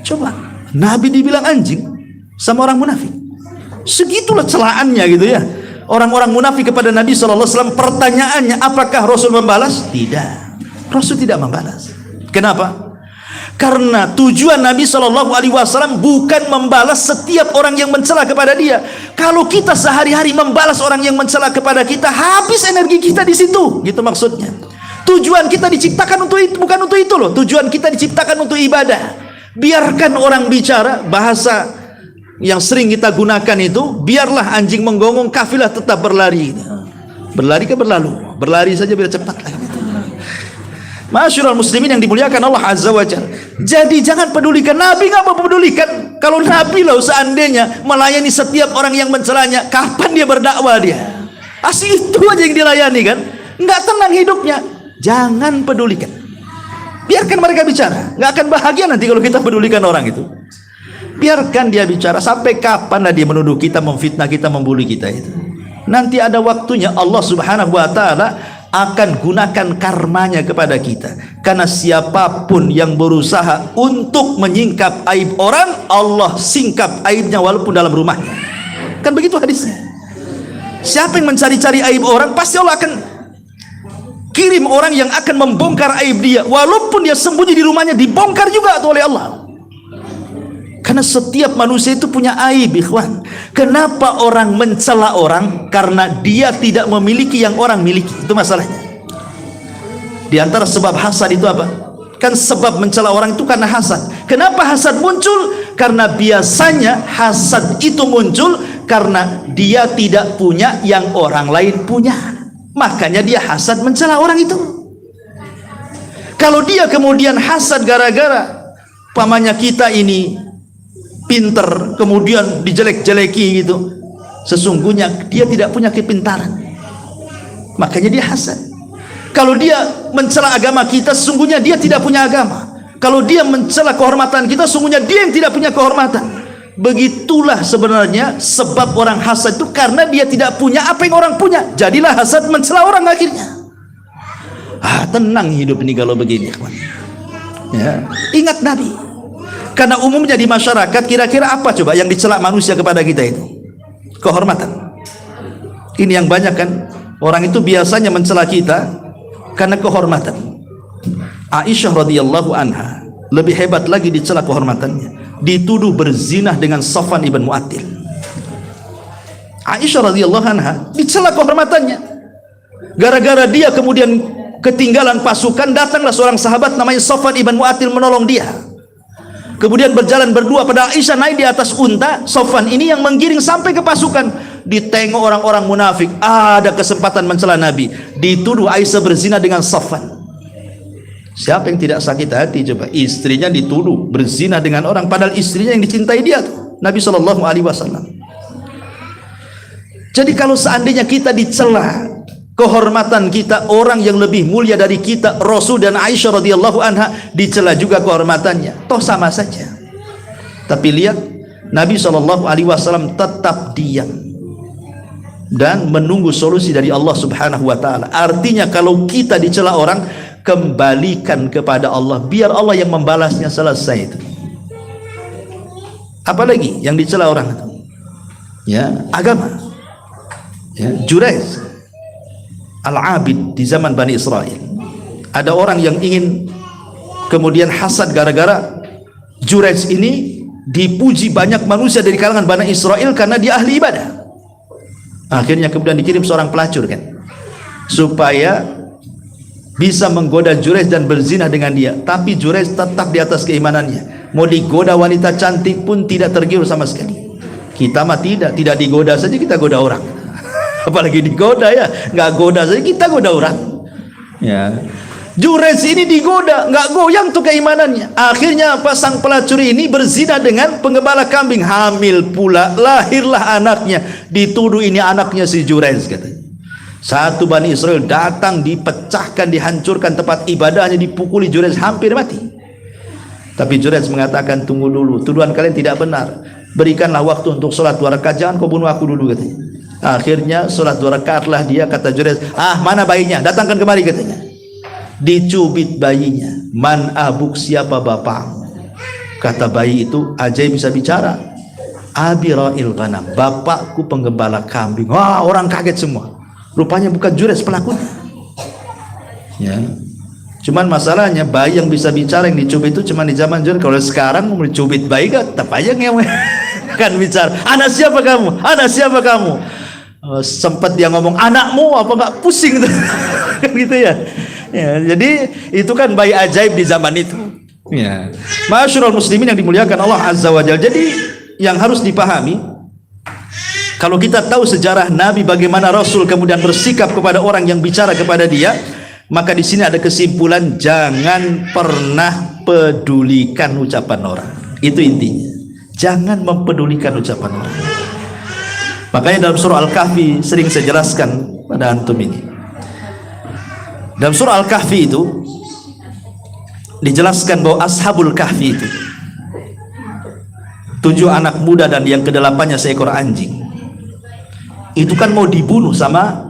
Coba Nabi dibilang anjing sama orang munafik. Segitulah celaannya gitu ya. Orang-orang munafik kepada Nabi SAW. Pertanyaannya, apakah Rasul membalas? Tidak, Rasul tidak membalas. Kenapa? Karena tujuan Nabi SAW bukan membalas setiap orang yang mencela kepada dia. Kalau kita sehari-hari membalas orang yang mencela kepada kita, habis energi kita di situ, gitu maksudnya. Tujuan kita diciptakan untuk itu, bukan untuk itu loh. Tujuan kita diciptakan untuk ibadah. Biarkan orang bicara. Bahasa yang sering kita gunakan itu, biarlah anjing menggonggong, kafilah tetap berlari. Berlari ke berlalu, berlari saja biar cepat lah. Masyarul muslimin yang dimuliakan Allah Azza wa Jalla. Jadi jangan pedulikan. Nabi nggak mau pedulikan. Kalau Nabi loh seandainya melayani setiap orang yang mencelanya, kapan dia berdakwah dia? Asli itu aja yang dilayani kan? Nggak tenang hidupnya. Jangan pedulikan. Biarkan mereka bicara. Nggak akan bahagia nanti kalau kita pedulikan orang itu. Biarkan dia bicara. Sampai kapan dia menuduh kita, memfitnah kita, membuli kita itu? Nanti ada waktunya Allah Subhanahu wa Ta'ala akan gunakan karmanya kepada kita. Karena siapapun yang berusaha untuk menyingkap aib orang, Allah singkap aibnya walaupun dalam rumahnya. Kan begitu hadisnya. Siapa yang mencari-cari aib orang, pasti Allah akan kirim orang yang akan membongkar aib dia. Walaupun dia sembunyi di rumahnya, dibongkar juga oleh Allah. Karena setiap manusia itu punya aib, ikhwan. Kenapa orang mencela orang? Karena dia tidak memiliki yang orang miliki. Itu masalahnya. Di antara sebab hasad itu apa? Kan sebab mencela orang itu karena hasad. Kenapa hasad muncul? Karena biasanya hasad itu muncul karena dia tidak punya yang orang lain punya. Makanya dia hasad mencela orang itu. Kalau dia kemudian hasad gara-gara pamannya kita ini pinter, kemudian dijelek-jeleki gitu, sesungguhnya dia tidak punya kepintaran, makanya dia hasad. Kalau dia mencela agama kita, sesungguhnya dia tidak punya agama. Kalau dia mencela kehormatan kita, sesungguhnya dia yang tidak punya kehormatan. Begitulah sebenarnya sebab orang hasad itu, karena dia tidak punya apa yang orang punya. Jadilah hasad mencela orang akhirnya. Tenang hidup ini kalau begini, ya. Ingat Nabi. Karena umumnya di masyarakat, kira-kira apa coba yang dicela manusia kepada kita itu? Kehormatan. Ini yang banyak kan, orang itu biasanya mencela kita karena kehormatan. Aisyah radhiyallahu anha lebih hebat lagi dicela kehormatannya. Dituduh berzinah dengan Safwan ibn Mu'attil. Aisyah radhiyallahu anha dicela kehormatannya. Gara-gara dia kemudian ketinggalan pasukan, datanglah seorang sahabat namanya Safwan ibn Mu'attil menolong dia. Kemudian berjalan berdua, pada Aisyah naik di atas unta, Safwan ini yang menggiring sampai ke pasukan. Ditengok orang-orang munafik, ada kesempatan mencela Nabi. Dituduh Aisyah berzina dengan Safwan. Siapa yang tidak sakit hati coba? Istrinya dituduh berzina dengan orang, padahal istrinya yang dicintai dia tuh, Nabi SAW. Jadi kalau seandainya kita dicela kehormatan kita, orang yang lebih mulia dari kita, Rasul dan Aisyah radhiyallahu anha, dicela juga kehormatannya, toh sama saja. Tapi lihat, Nabi SAW tetap diam dan menunggu solusi dari Allah Subhanahu wa Ta'ala. Artinya kalau kita dicela orang, kembalikan kepada Allah, biar Allah yang membalasnya, selesai itu. Apalagi yang dicela orang itu, ya, agama, ya. Jurayz Al-Abid di zaman Bani Israel, ada orang yang ingin kemudian hasad gara-gara Jurayz ini dipuji banyak manusia dari kalangan Bani Israel karena dia ahli ibadah. Akhirnya kemudian dikirim seorang pelacur kan, supaya bisa menggoda Jurayj dan berzina dengan dia, tapi Jurayj tetap di atas keimanannya. Mau digoda wanita cantik pun tidak tergiur sama sekali. Kita mah tidak digoda saja kita goda orang. Apalagi digoda ya, nggak goda saja kita goda orang. Ya, Jurayj ini digoda, nggak goyang tuh keimanannya. Akhirnya sang pelacur ini berzina dengan penggembala kambing, hamil pula, lahirlah anaknya. Dituduh ini anaknya si Jurayj katanya. Satu Bani Israel datang, dipecahkan, dihancurkan tempat ibadahnya, dipukuli Jurayj hampir mati. Tapi Jurayj mengatakan, tunggu dulu, tuduhan kalian tidak benar. Berikanlah waktu untuk sholat 2 rakaat, jangan kau bunuh aku dulu katanya. Akhirnya sholat 2 rakaatlah dia, kata Jurayj, mana bayinya? Datangkan kemari katanya. Dicubit bayinya. Man abuk, siapa bapakmu? Kata bayi itu, ajaib bisa bicara. Abi ra'il ghanam, bapakku penggembala kambing. Wah, orang kaget semua. Rupanya bukan Jurayj pelakunya. Ya. Cuman masalahnya bayi yang bisa bicara yang dicubit itu cuma di zaman Jurayj. Kalau sekarang mau dicubit bayi kan tetap aja ngewe. Kan bicara, anak siapa kamu? Anak siapa kamu? Sempat dia ngomong anakmu apa enggak, pusing tuh. Kan gitu ya. Ya, jadi itu kan bayi ajaib di zaman itu. Ya. Ma'asyiral muslimin yang dimuliakan Allah Azza wa Jalla. Jadi yang harus dipahami, kalau kita tahu sejarah Nabi, bagaimana Rasul kemudian bersikap kepada orang yang bicara kepada dia, maka di sini ada kesimpulan, jangan pernah pedulikan ucapan orang. Itu intinya. Jangan mempedulikan ucapan orang. Makanya dalam surah Al-Kahfi sering saya jelaskan pada antum ini. Dalam surah Al-Kahfi itu dijelaskan bahwa Ashabul Kahfi itu 7 anak muda dan yang ke-8-nya seekor anjing. Itu kan mau dibunuh sama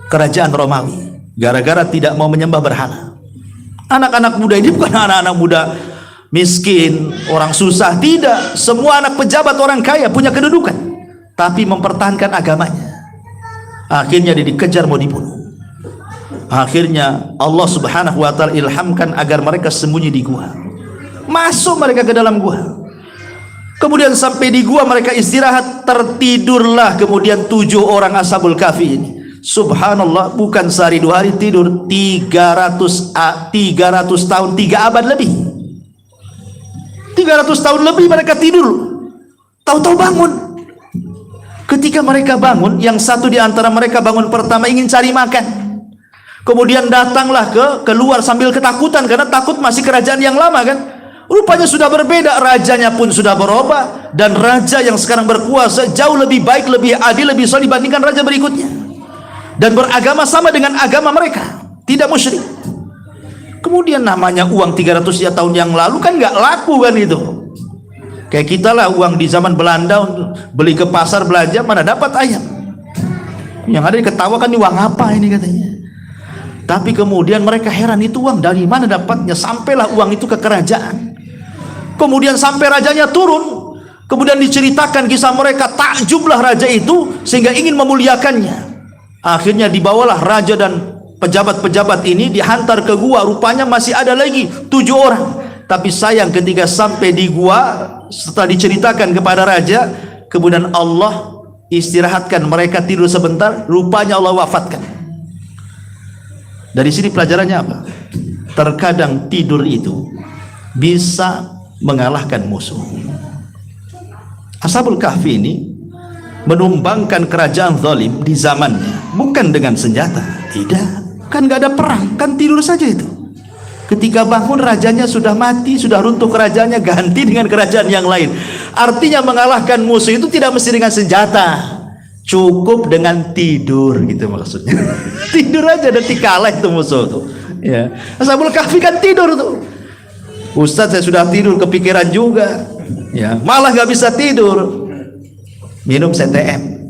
kerajaan Romawi gara-gara tidak mau menyembah berhala. Anak-anak muda ini bukan anak-anak muda miskin, orang susah, tidak. Semua anak pejabat, orang kaya, punya kedudukan, tapi mempertahankan agamanya. Akhirnya dia dikejar, mau dibunuh. Akhirnya Allah Subhanahu wa ta'ala ilhamkan agar mereka sembunyi di gua. Masuk mereka ke dalam gua. Kemudian sampai di gua mereka istirahat, tertidurlah kemudian 7 orang Ashabul Kahfi ini. Subhanallah, bukan sehari 2 hari tidur, 300 tahun, 3 abad lebih. 300 tahun lebih mereka tidur. Tahu-tahu bangun. Ketika mereka bangun, yang satu di antara mereka bangun pertama ingin cari makan. Kemudian datanglah keluar sambil ketakutan karena takut masih kerajaan yang lama kan. Rupanya sudah berbeda, rajanya pun sudah berubah, dan raja yang sekarang berkuasa jauh lebih baik, lebih adil, lebih soleh dibandingkan raja berikutnya, dan beragama sama dengan agama mereka, tidak musyrik. Kemudian namanya uang 300 tahun yang lalu kan nggak laku kan itu. Kayak kita lah, uang di zaman Belanda untuk beli ke pasar belanja, mana dapat ayam. Yang ada diketawakan, ini uang apa ini katanya. Tapi kemudian mereka heran, itu uang dari mana dapatnya. Sampailah uang itu ke kerajaan. Kemudian sampai rajanya turun, kemudian diceritakan kisah mereka, takjublah raja itu sehingga ingin memuliakannya. Akhirnya dibawalah raja dan pejabat-pejabat ini dihantar ke gua. Rupanya masih ada lagi 7 orang. Tapi sayang, ketika sampai di gua, setelah diceritakan kepada raja, kemudian Allah istirahatkan mereka, tidur sebentar, rupanya Allah wafatkan. Dari sini pelajarannya apa? Terkadang tidur itu bisa mengalahkan musuh. Ashabul Kahfi ini menumbangkan kerajaan zalim di zamannya, bukan dengan senjata, tidak, kan nggak ada perang, kan tidur saja itu. Ketika bangun rajanya sudah mati, sudah runtuh kerajaannya, ganti dengan kerajaan yang lain. Artinya mengalahkan musuh itu tidak mesti dengan senjata, cukup dengan tidur gitu maksudnya. Tidur aja dan dikalah itu musuh tuh. Ya, Ashabul Kahfi kan tidur tuh. Ustadz, saya sudah tidur, kepikiran juga, ya, malah nggak bisa tidur, minum CTM,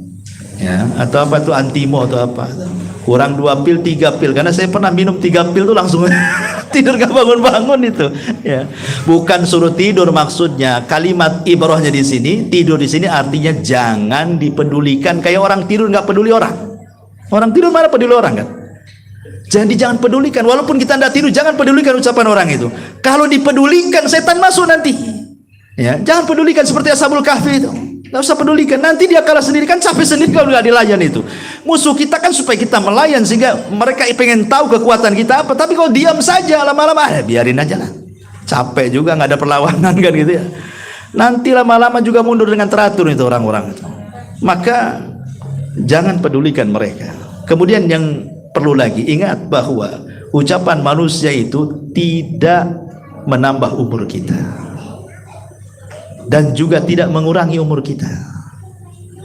ya, atau apa tuh, antimo atau apa, kurang 2 pil 3 pil, karena saya pernah minum 3 pil tuh langsung tidur, gak bangun-bangun itu, ya. Bukan suruh tidur maksudnya, kalimat ibrahnya di sini, tidur di sini artinya jangan dipedulikan, kayak orang tidur nggak peduli orang. Orang tidur mana peduli orang kan? Jadi jangan pedulikan, walaupun kita tidak tidur, jangan pedulikan ucapan orang itu. Kalau dipedulikan, setan masuk nanti. Ya, jangan pedulikan seperti Ashabul Kahfi itu. Nggak usah pedulikan, nanti dia kalah sendiri, kan capek sendiri kalau nggak dilayan itu. Musuh kita kan supaya kita melayan, sehingga mereka pengen tahu kekuatan kita apa. Tapi kalau diam saja lama-lama, biarin aja lah. Capek juga, nggak ada perlawanan kan gitu ya. Nanti lama-lama juga mundur dengan teratur itu orang-orang itu. Maka jangan pedulikan mereka. Kemudian yang perlu lagi, ingat bahwa ucapan manusia itu tidak menambah umur kita dan juga tidak mengurangi umur kita.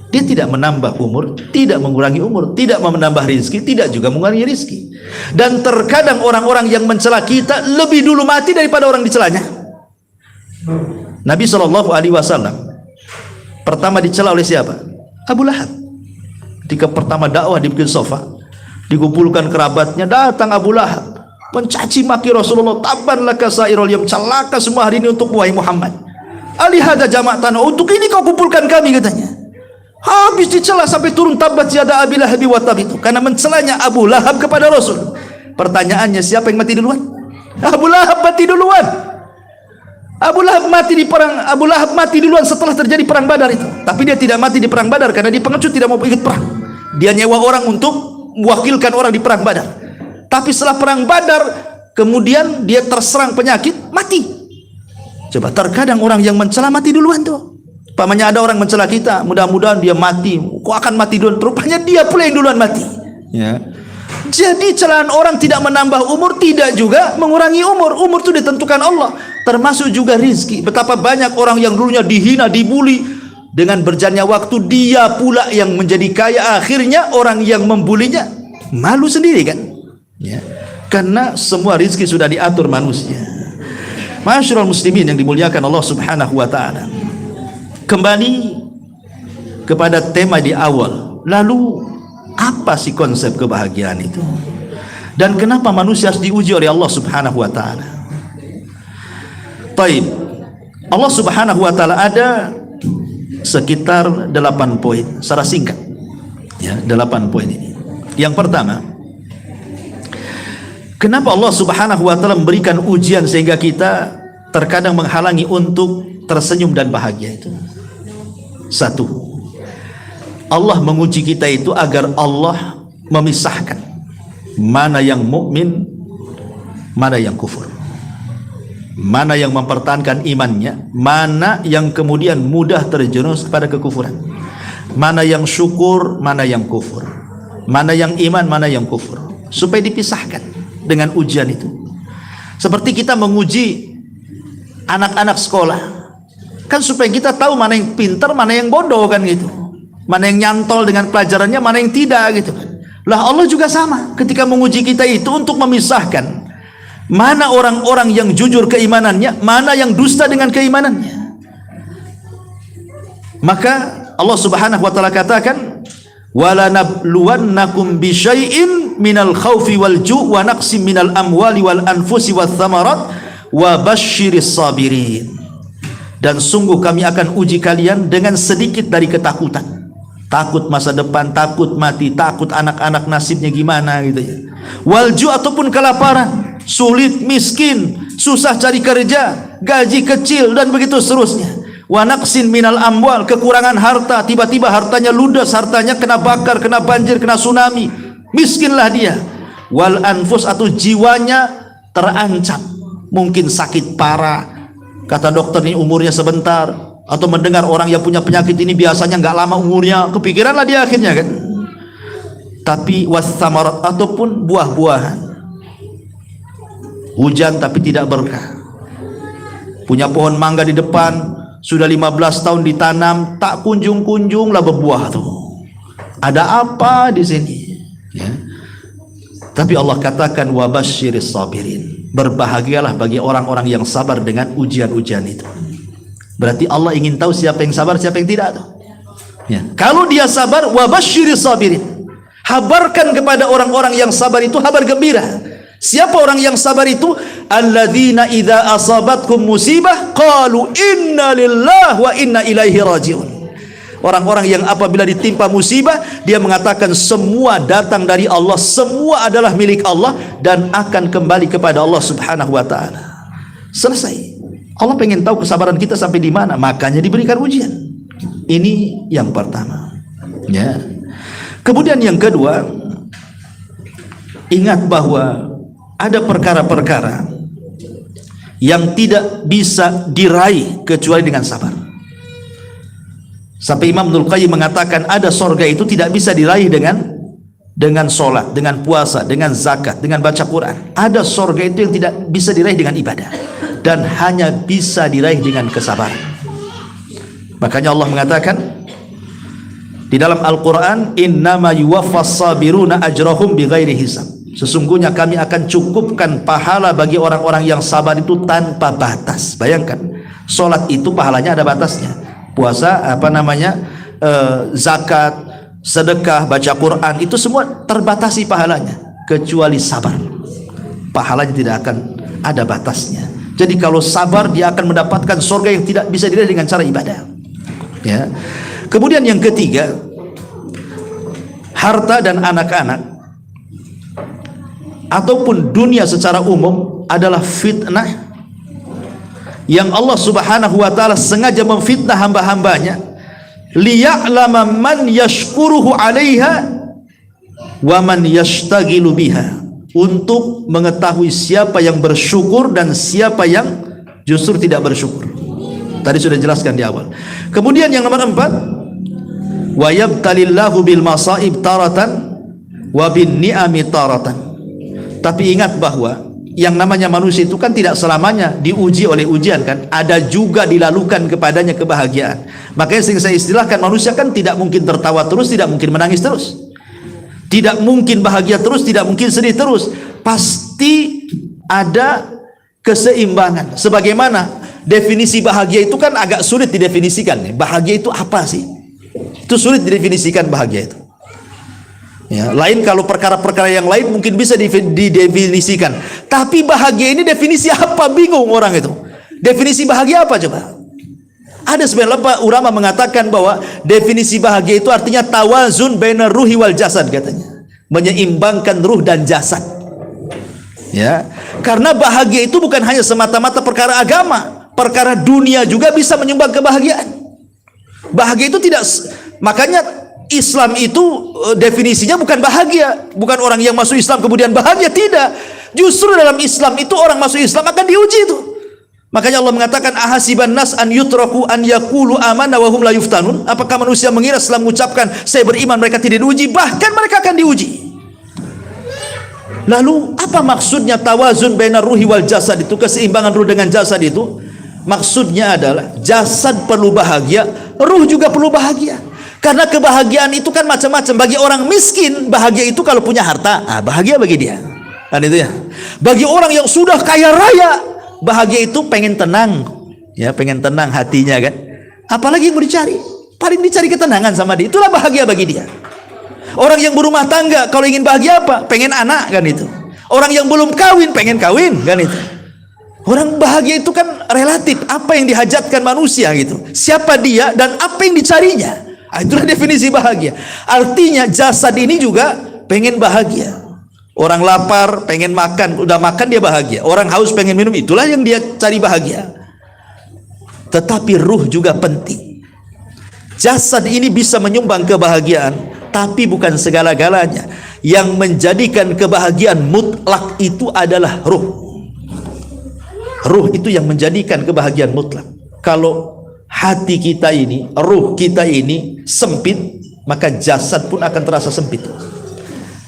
Dia tidak menambah umur, tidak mengurangi umur, tidak menambah rizki, tidak juga mengurangi rizki. Dan terkadang orang-orang yang mencela kita lebih dulu mati daripada orang dicelanya. Nabi SAW pertama dicela oleh siapa? Abu Lahab. Ketika pertama dakwah di Bukit Sofa, dikumpulkan kerabatnya, datang Abu Lahab mencaci maki Rasulullah. Tabban laka sairul yawm, celaka semua hari ini untuk wahai Muhammad. Alihada jamak tanah, untuk ini kau kumpulkan kami, katanya. Habis dicela sampai turun tabat yada Abi Lahab wa tab, itu karena mencelanya Abu Lahab kepada Rasul. Pertanyaannya, siapa yang mati duluan? Abu Lahab mati duluan. Abu Lahab mati duluan setelah terjadi perang Badar itu. Tapi dia tidak mati di perang Badar karena dia pengecut, tidak mau ikut perang. Dia nyewa orang untuk mewakilkan orang di perang Badar. Tapi setelah perang Badar, kemudian dia terserang penyakit, mati. Coba, terkadang orang yang mencela mati duluan tuh. Pamannya ada orang mencela kita, mudah-mudahan dia mati. Kok akan mati duluan? Rupanya dia pula yang duluan mati. Ya. Jadi celaan orang tidak menambah umur, tidak juga mengurangi umur. Umur itu ditentukan Allah, termasuk juga rizki. Betapa banyak orang yang dulunya dihina, dibuli, dengan berjalannya waktu dia pula yang menjadi kaya. Akhirnya orang yang membulinya malu sendiri kan? Ya. Karena semua rizki sudah diatur manusia. Masyarul muslimin yang dimuliakan Allah Subhanahu wa taala. Kembali kepada tema di awal. Lalu apa sih konsep kebahagiaan itu? Dan kenapa manusia harus diuji oleh Allah Subhanahu wa taala? Baik. Allah Subhanahu wa taala ada sekitar 8 poin secara singkat. Ya, 8 poin ini. Yang pertama, kenapa Allah Subhanahu wa taala memberikan ujian sehingga kita terkadang menghalangi untuk tersenyum dan bahagia itu? Satu, Allah menguji kita itu agar Allah memisahkan mana yang mukmin, mana yang kufur, mana yang mempertahankan imannya, mana yang kemudian mudah terjerumus kepada kekufuran, mana yang syukur, mana yang kufur, mana yang iman, mana yang kufur, supaya dipisahkan dengan ujian itu. Seperti kita menguji anak-anak sekolah, kan supaya kita tahu mana yang pintar, mana yang bodoh kan gitu, mana yang nyantol dengan pelajarannya, mana yang tidak gitu kan. Lah Allah juga sama, ketika menguji kita itu untuk memisahkan mana orang-orang yang jujur keimanannya, mana yang dusta dengan keimanannya. Maka Allah Subhanahu wa taala katakan, wala nabluwannakum bisyai'in minal khaufi wal ju' wa naqsim minal amwali wal anfusi wath thamarat wa basyiris sabirin. Dan sungguh kami akan uji kalian dengan sedikit dari ketakutan. Takut masa depan, takut mati, takut anak-anak nasibnya gimana gitu ya. Walju ataupun kelaparan, sulit, miskin, susah cari kerja, gaji kecil dan begitu seterusnya. Wa naqsin minal amwal, kekurangan harta, tiba-tiba hartanya ludes, hartanya kena bakar, kena banjir, kena tsunami, miskinlah dia. Wal anfus, atau jiwanya terancam, mungkin sakit parah. Kata dokter ini umurnya sebentar, atau mendengar orang yang punya penyakit ini biasanya nggak lama umurnya, kepikiranlah dia akhirnya kan. Tapi wassamarat, ataupun buah-buahan, hujan tapi tidak berkah. Punya pohon mangga di depan, sudah 15 tahun ditanam, tak kunjung-kunjunglah berbuah tuh. Ada apa di sini? Ya. Tapi Allah katakan wabasyiris sabirin, berbahagialah bagi orang-orang yang sabar dengan ujian-ujian itu. Berarti Allah ingin tahu siapa yang sabar, siapa yang tidak tuh. Ya. Kalau dia sabar, wabasyiris sabirin, habarkan kepada orang-orang yang sabar itu kabar gembira. Siapa orang yang sabar itu? Alladzina idza asabatkum musibah qalu inna lillahi wa inna ilaihi rajiun. Orang-orang yang apabila ditimpa musibah, dia mengatakan semua datang dari Allah, semua adalah milik Allah dan akan kembali kepada Allah Subhanahu wa taala. Selesai. Allah pengen tahu kesabaran kita sampai di mana, makanya diberikan ujian. Ini yang pertama. Ya. Kemudian yang kedua, ingat bahwa ada perkara-perkara yang tidak bisa diraih kecuali dengan sabar. Sampai Imam Ibnul Qayyim mengatakan ada sorga itu tidak bisa diraih dengan sholat, dengan puasa, dengan zakat, dengan baca Quran. Ada sorga itu yang tidak bisa diraih dengan ibadah, dan hanya bisa diraih dengan kesabaran. Makanya Allah mengatakan di dalam Al-Quran, innama yuwaffas sabiruna ajrahum bighairi hisab. Sesungguhnya kami akan cukupkan pahala bagi orang-orang yang sabar itu tanpa batas. Bayangkan, sholat itu pahalanya ada batasnya. Puasa, zakat, sedekah, baca Quran, itu semua terbatasi pahalanya. Kecuali sabar, pahalanya tidak akan ada batasnya. Jadi kalau sabar, dia akan mendapatkan surga yang tidak bisa diraih dengan cara ibadah. Ya. Kemudian yang ketiga, harta dan anak-anak ataupun dunia secara umum adalah fitnah yang Allah Subhanahu wa ta'ala sengaja memfitnah hamba-hambanya, liya'lama man yashkuruhu 'alaiha wa man yashtagilu biha, untuk mengetahui siapa yang bersyukur dan siapa yang justru tidak bersyukur. Tadi sudah jelaskan di awal. Kemudian yang nomor 4, wa yabtalillahu bil masaib taratan wa bin ni'ami taratan. Tapi ingat bahwa yang namanya manusia itu kan tidak selamanya diuji oleh ujian kan, ada juga dilalukan kepadanya kebahagiaan. Makanya sering saya istilahkan, manusia kan tidak mungkin tertawa terus, tidak mungkin menangis terus, tidak mungkin bahagia terus, tidak mungkin sedih terus. Pasti ada keseimbangan. Sebagaimana definisi bahagia itu kan agak sulit didefinisikan. Bahagia itu apa sih? Itu sulit didefinisikan bahagia itu. Ya, lain kalau perkara-perkara yang lain mungkin bisa didefinisikan. Tapi bahagia ini definisi apa? Bingung orang itu. Definisi bahagia apa coba? Ada sebenarnya ulama mengatakan bahwa definisi bahagia itu artinya tawazun bainar ruhi wal jasad, katanya. Menyeimbangkan ruh dan jasad. Ya, karena bahagia itu bukan hanya semata-mata perkara agama, perkara dunia juga bisa menyumbang kebahagiaan. Bahagia itu tidak, makanya Islam itu definisinya bukan bahagia, bukan orang yang masuk Islam kemudian bahagia, tidak. Justru dalam Islam itu orang masuk Islam akan diuji itu. Makanya Allah mengatakan ahasiban nas an yutraku an yaqulu amanna wa hum la yuftanun. Apakah manusia mengira setelah mengucapkan saya beriman mereka tidak diuji? Bahkan mereka akan diuji. Lalu apa maksudnya tawazun bainar ruhi wal jasad itu, keseimbangan ruh dengan jasad itu? Maksudnya adalah jasad perlu bahagia, ruh juga perlu bahagia. Karena kebahagiaan itu kan macam-macam. Bagi orang miskin, bahagia itu kalau punya harta, bahagia bagi dia. Kan itu ya. Bagi orang yang sudah kaya raya, bahagia itu pengen tenang. Ya, pengen tenang hatinya kan. Apalagi yang mau dicari? Paling dicari ketenangan sama dia. Itulah bahagia bagi dia. Orang yang berumah tangga, kalau ingin bahagia apa? Pengen anak kan itu. Orang yang belum kawin, pengen kawin kan itu. Orang bahagia itu kan relatif. Apa yang dihajatkan manusia gitu. Siapa dia dan apa yang dicarinya. Itulah definisi bahagia. Artinya jasad ini juga pengen bahagia. Orang lapar pengen makan, udah makan dia bahagia. Orang haus pengen minum, itulah yang dia cari bahagia. Tetapi ruh juga penting. Jasad ini bisa menyumbang kebahagiaan, tapi bukan segala-galanya. Yang menjadikan kebahagiaan mutlak itu adalah ruh. Ruh itu yang menjadikan kebahagiaan mutlak. Kalau hati kita ini, ruh kita ini sempit, maka jasad pun akan terasa sempit.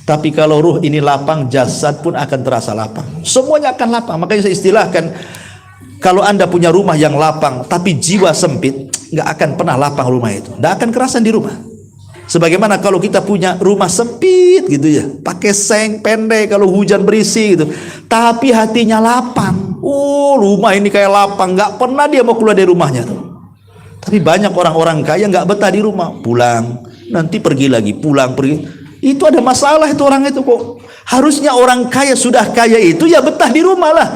Tapi kalau ruh ini lapang, jasad pun akan terasa lapang. Semuanya akan lapang. Makanya saya istilahkan, kalau Anda punya rumah yang lapang tapi jiwa sempit, nggak akan pernah lapang rumah itu. Nggak akan kerasan di rumah. Sebagaimana kalau kita punya rumah sempit gitu ya, pakai seng pendek kalau hujan berisi gitu, tapi hatinya lapang. Oh, rumah ini kayak lapang, nggak pernah dia mau keluar dari rumahnya tuh. Tapi banyak orang-orang kaya nggak betah di rumah, pulang, nanti pergi lagi, pulang, pergi. Itu ada masalah itu orang itu kok. Harusnya orang kaya sudah kaya itu ya betah di rumah lah.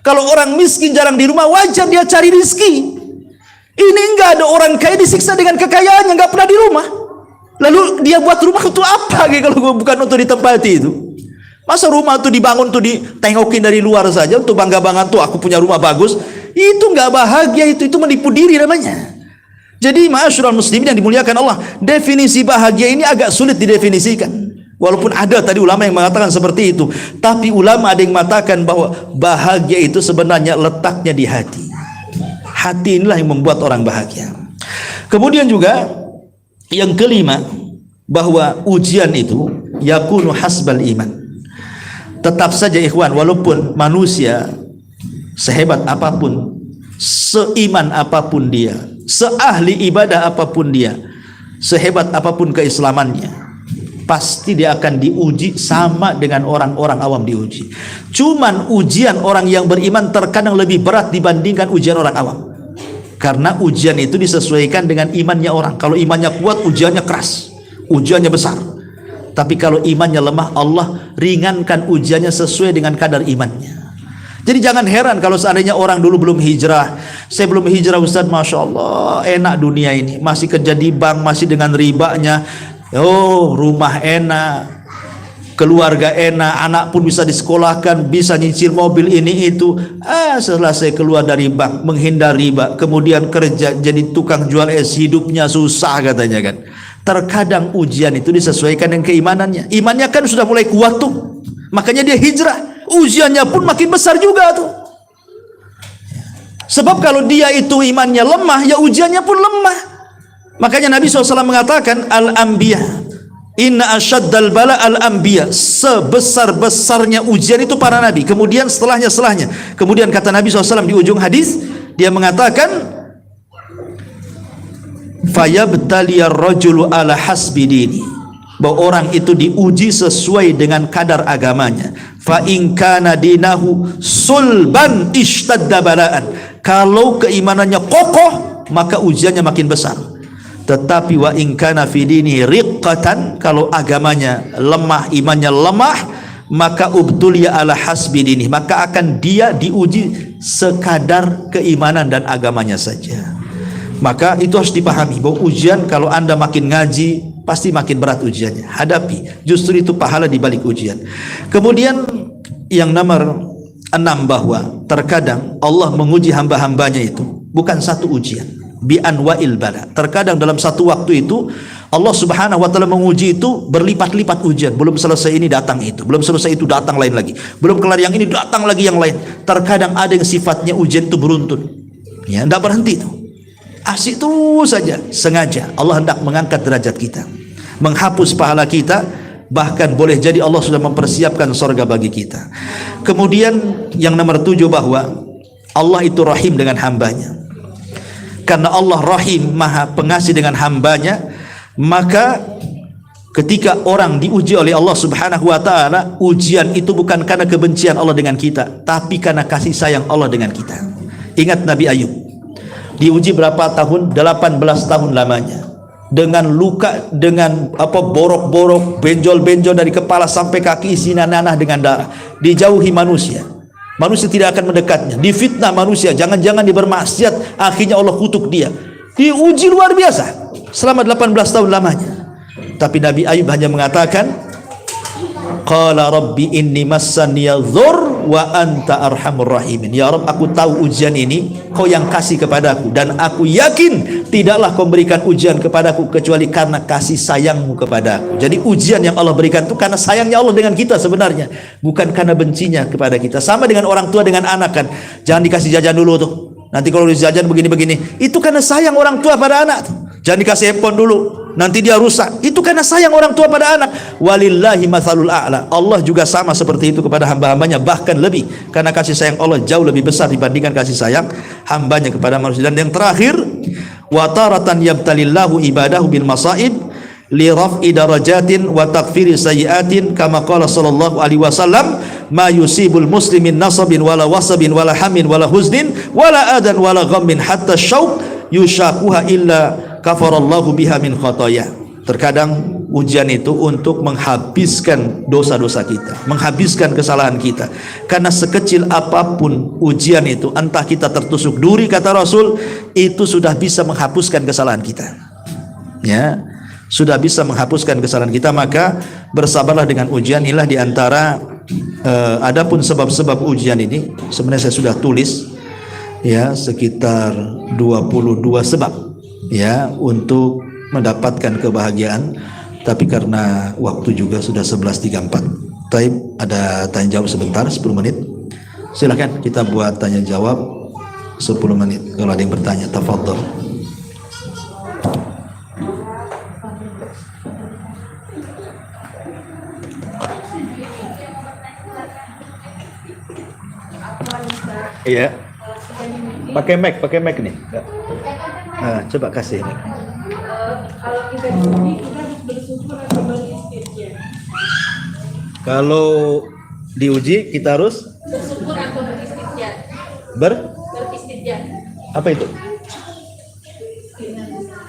Kalau orang miskin jarang di rumah, wajar dia cari rezeki. Ini enggak ada orang kaya disiksa dengan kekayaannya, nggak pernah di rumah. Lalu dia buat rumah untuk apa? Kalau bukan untuk ditempati itu. Masa rumah tuh dibangun tuh ditengokin dari luar saja untuk bangga-banggaan tuh aku punya rumah bagus. Itu nggak bahagia, itu menipu diri namanya. Jadi ma'asyiral muslimin yang dimuliakan Allah, definisi bahagia ini agak sulit didefinisikan. Walaupun ada tadi ulama yang mengatakan seperti itu, tapi ulama ada yang mengatakan bahwa bahagia itu sebenarnya letaknya di hati. Hati inilah yang membuat orang bahagia. Kemudian juga yang kelima, bahwa ujian itu yakunu hasbal iman. Tetap saja ikhwan, walaupun manusia sehebat apapun, seiman apapun dia, seahli ibadah apapun dia, sehebat apapun keislamannya, pasti dia akan diuji sama dengan orang-orang awam diuji. Cuman ujian orang yang beriman terkadang lebih berat dibandingkan ujian orang awam, karena ujian itu disesuaikan dengan imannya orang. Kalau imannya kuat, ujiannya keras, ujiannya besar. Tapi kalau imannya lemah, Allah ringankan ujiannya sesuai dengan kadar imannya. Jadi jangan heran kalau seandainya orang dulu belum hijrah. Saya belum hijrah Ustaz, Masya Allah enak dunia ini, masih kerja di bank, masih dengan ribanya. Oh, rumah enak, keluarga enak, anak pun bisa disekolahkan, bisa nyicil mobil ini itu. Setelah saya keluar dari bank, menghindar riba, kemudian kerja jadi tukang jual es, hidupnya susah katanya kan. Terkadang ujian itu disesuaikan dengan keimanannya. Imannya kan sudah mulai kuat tuh, makanya dia hijrah. Ujiannya pun makin besar juga tuh. Sebab kalau dia itu imannya lemah, ya ujiannya pun lemah. Makanya Nabi SAW mengatakan, al-anbiya inna asyaddal bala al-anbiya. Sebesar-besarnya ujian itu para nabi, kemudian setelahnya. Kemudian kata Nabi SAW di ujung hadis, dia mengatakan, fayabtaliyar rajulu ala hasbi dini, bahwa orang itu diuji sesuai dengan kadar agamanya. Fa in kana dinahu sulban ishtadda balaan. Kalau keimanannya kokoh, maka ujiannya makin besar. Tetapi wa in kana fi dinihi riqqatan, kalau agamanya lemah, imannya lemah, maka ubtuliya ala hasbi dini, maka akan dia diuji sekadar keimanan dan agamanya saja. Maka itu harus dipahami bahwa ujian, kalau Anda makin ngaji, pasti makin berat ujiannya. Hadapi, justru itu pahala di balik ujian. Kemudian yang nomor 6, bahwa terkadang Allah menguji hamba-hambanya itu bukan satu ujian, bi anwa'il bala. Terkadang dalam satu waktu itu Allah Subhanahu wa taala menguji itu berlipat-lipat ujian. Belum selesai ini datang itu, belum selesai itu datang lain lagi, belum kelar yang ini datang lagi yang lain. Terkadang ada yang sifatnya ujian itu beruntun, ya, tidak berhenti itu, asik terus saja. Sengaja Allah hendak mengangkat derajat kita, menghapus pahala kita, bahkan boleh jadi Allah sudah mempersiapkan surga bagi kita. Kemudian yang nomor 7, bahwa Allah itu rahim dengan hambanya. Karena Allah rahim, maha pengasih dengan hambanya, maka ketika orang diuji oleh Allah Subhanahu wa ta'ala, ujian itu bukan karena kebencian Allah dengan kita, tapi karena kasih sayang Allah dengan kita. Ingat Nabi Ayub diuji berapa tahun? 18 tahun lamanya, dengan luka, dengan borok-borok, benjol-benjol dari kepala sampai kaki, isi nanah dengan darah. Dijauhi manusia, manusia tidak akan mendekatnya, difitnah manusia, jangan-jangan dia bermaksiat, akhirnya Allah kutuk dia. Diuji luar biasa selama 18 tahun lamanya. Tapi Nabi Ayub hanya mengatakan, qala rabbi inni massaniya dhur wa anta arhamur rahimin. Ya Rabb, aku tahu ujian ini kau yang kasih kepadaku, dan aku yakin tidaklah kau berikan ujian kepadaku kecuali karena kasih sayangmu kepadaku. Jadi ujian yang Allah berikan itu karena sayangnya Allah dengan kita sebenarnya, bukan karena bencinya kepada kita. Sama dengan orang tua dengan anak kan, jangan dikasih jajan dulu tuh, nanti kalau dijajan begini-begini, itu karena sayang orang tua pada anak tuh. Jangan dikasih handphone dulu, nanti dia rusak, itu karena sayang orang tua pada anak. Walillahi mathalul a'la. Allah juga sama seperti itu kepada hamba-hambanya, bahkan lebih, karena kasih sayang Allah jauh lebih besar dibandingkan kasih sayang hambanya kepada manusia. Dan yang terakhir, wa taratan yabtalillahu ibadahu bil masaib li raf'i darajatin wa takfiri sayyiatin, kama qala sallallahu alaihi wasallam, ma yusibul muslimin nasabin wala wasabin wala hamin wala huznin wala adan wala ghammin hatta syauq yushakuha illa kafarallahu biha min khotoya. Terkadang ujian itu untuk menghabiskan dosa-dosa kita, menghabiskan kesalahan kita. Karena sekecil apapun ujian itu, entah kita tertusuk duri, kata Rasul, itu sudah bisa menghapuskan kesalahan kita, ya, sudah bisa menghapuskan kesalahan kita. Maka bersabarlah dengan ujian. Inilah diantara adapun sebab-sebab ujian ini, sebenarnya saya sudah tulis, ya, sekitar 22 sebab ya untuk mendapatkan kebahagiaan, tapi karena waktu juga sudah 11.34. Taib, ada tanya jawab sebentar 10 menit. Silakan kita buat tanya jawab 10 menit kalau ada yang bertanya. Tafadhol. Iya. Pakai mic nih. Nah, coba kasih. Kalau kita diuji, kita harus bersyukur atau beristirja? Kalau diuji kita harus Bersyukur atau beristirja? Beristirja. Apa itu?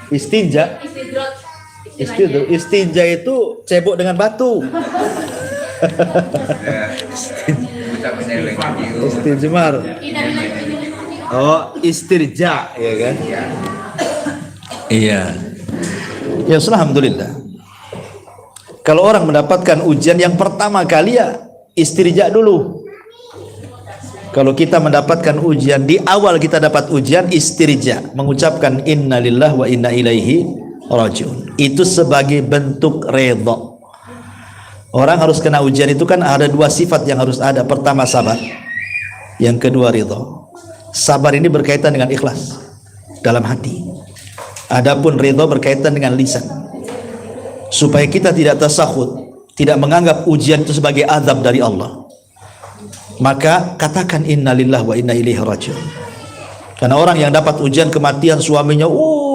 Istinja. Istidrot. Istinja itu cebok dengan batu. Istinjmar. Oh, istirja, ya kan? Iya. Ya, alhamdulillah. Kalau orang mendapatkan ujian yang pertama kali ya istirja dulu. Kalau kita mendapatkan ujian, di awal kita dapat ujian, istirja, mengucapkan innalillah wa inna ilaihi rajiun. Itu sebagai bentuk redha. Orang harus kena ujian itu kan ada dua sifat yang harus ada. Pertama sabar, yang kedua ridha. Sabar ini berkaitan dengan ikhlas dalam hati. Adapun ridha berkaitan dengan lisan. Supaya kita tidak tasakhut, tidak menganggap ujian itu sebagai azab dari Allah, maka katakan innalillah wa inna ilaihi rajiun. Karena orang yang dapat ujian kematian suaminya,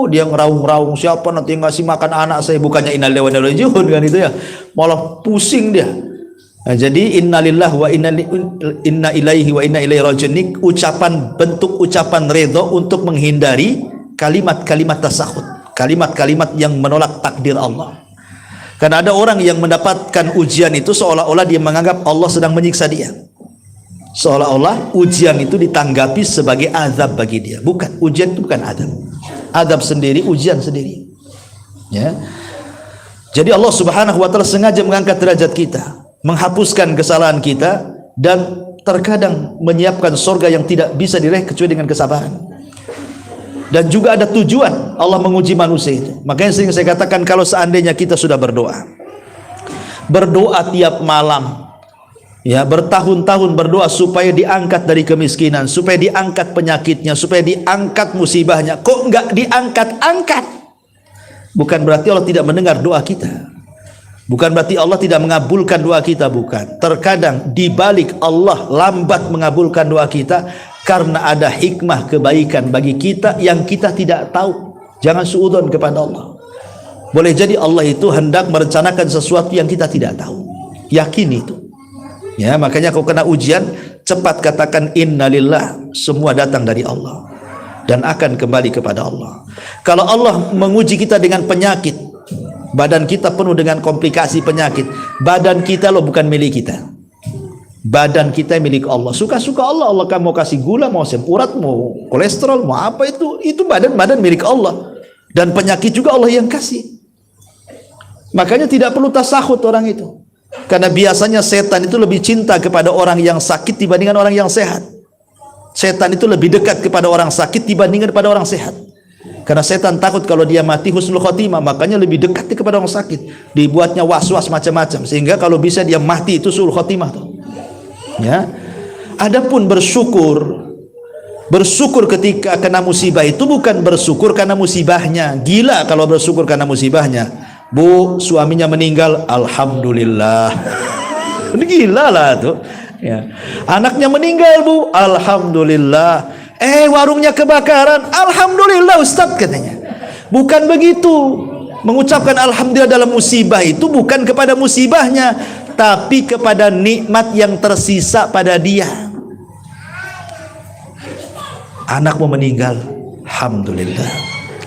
dia ngeraung-raung, siapa nanti ngasih makan anak saya, bukannya innalillahi wa inna ilaihi rajiun kan itu ya, malah pusing dia. Nah, jadi innalillah wa inna ilaihi wa inna ilaihi rajiun ini bentuk ucapan redha untuk menghindari kalimat-kalimat tasakhut, kalimat-kalimat yang menolak takdir Allah. Karena ada orang yang mendapatkan ujian itu seolah-olah dia menganggap Allah sedang menyiksa dia. Seolah-olah ujian itu ditanggapi sebagai azab bagi dia. Bukan, ujian itu bukan azab. Azab sendiri, ujian sendiri. Ya. Jadi Allah Subhanahu wa taala sengaja mengangkat derajat kita, menghapuskan kesalahan kita, dan terkadang menyiapkan surga yang tidak bisa diraih kecuali dengan kesabaran. Dan juga ada tujuan Allah menguji manusia itu. Makanya sering saya katakan, kalau seandainya kita sudah berdoa tiap malam, ya, bertahun-tahun berdoa supaya diangkat dari kemiskinan, supaya diangkat penyakitnya, supaya diangkat musibahnya, kok enggak diangkat-angkat, bukan berarti Allah tidak mendengar doa kita, bukan berarti Allah tidak mengabulkan doa kita, bukan. Terkadang dibalik Allah lambat mengabulkan doa kita karena ada hikmah kebaikan bagi kita yang kita tidak tahu. Jangan suudzon kepada Allah. Boleh jadi Allah itu hendak merencanakan sesuatu yang kita tidak tahu. Yakin itu. Ya, makanya kau kena ujian, cepat katakan innalillah, semua datang dari Allah dan akan kembali kepada Allah. Kalau Allah menguji kita dengan penyakit, badan kita penuh dengan komplikasi penyakit, badan kita loh bukan milik kita. Badan kita milik Allah. Suka-suka Allah. Allah kan mau kasih gula, mau asam urat, mau kolesterol, mau apa itu badan milik Allah. Dan penyakit juga Allah yang kasih. Makanya tidak perlu tasakhut orang itu. Karena biasanya setan itu lebih cinta kepada orang yang sakit dibandingkan orang yang sehat. Setan itu lebih dekat kepada orang sakit dibandingkan kepada orang sehat. Karena setan takut kalau dia mati husnul khotimah, makanya lebih dekat kepada orang sakit. Dibuatnya was-was macam-macam, sehingga kalau bisa dia mati itu sul khotimah tuh. Ya. Adapun bersyukur ketika kena musibah itu bukan bersyukur karena musibahnya. Gila kalau bersyukur karena musibahnya. Bu, suaminya meninggal, alhamdulillah. Ini gila lah tuh. Ya. Anaknya meninggal, Bu, alhamdulillah. Warungnya kebakaran, alhamdulillah Ustaz katanya. Bukan begitu. Mengucapkan alhamdulillah dalam musibah itu bukan kepada musibahnya, tapi kepada nikmat yang tersisa pada dia. Anakmu meninggal, alhamdulillah.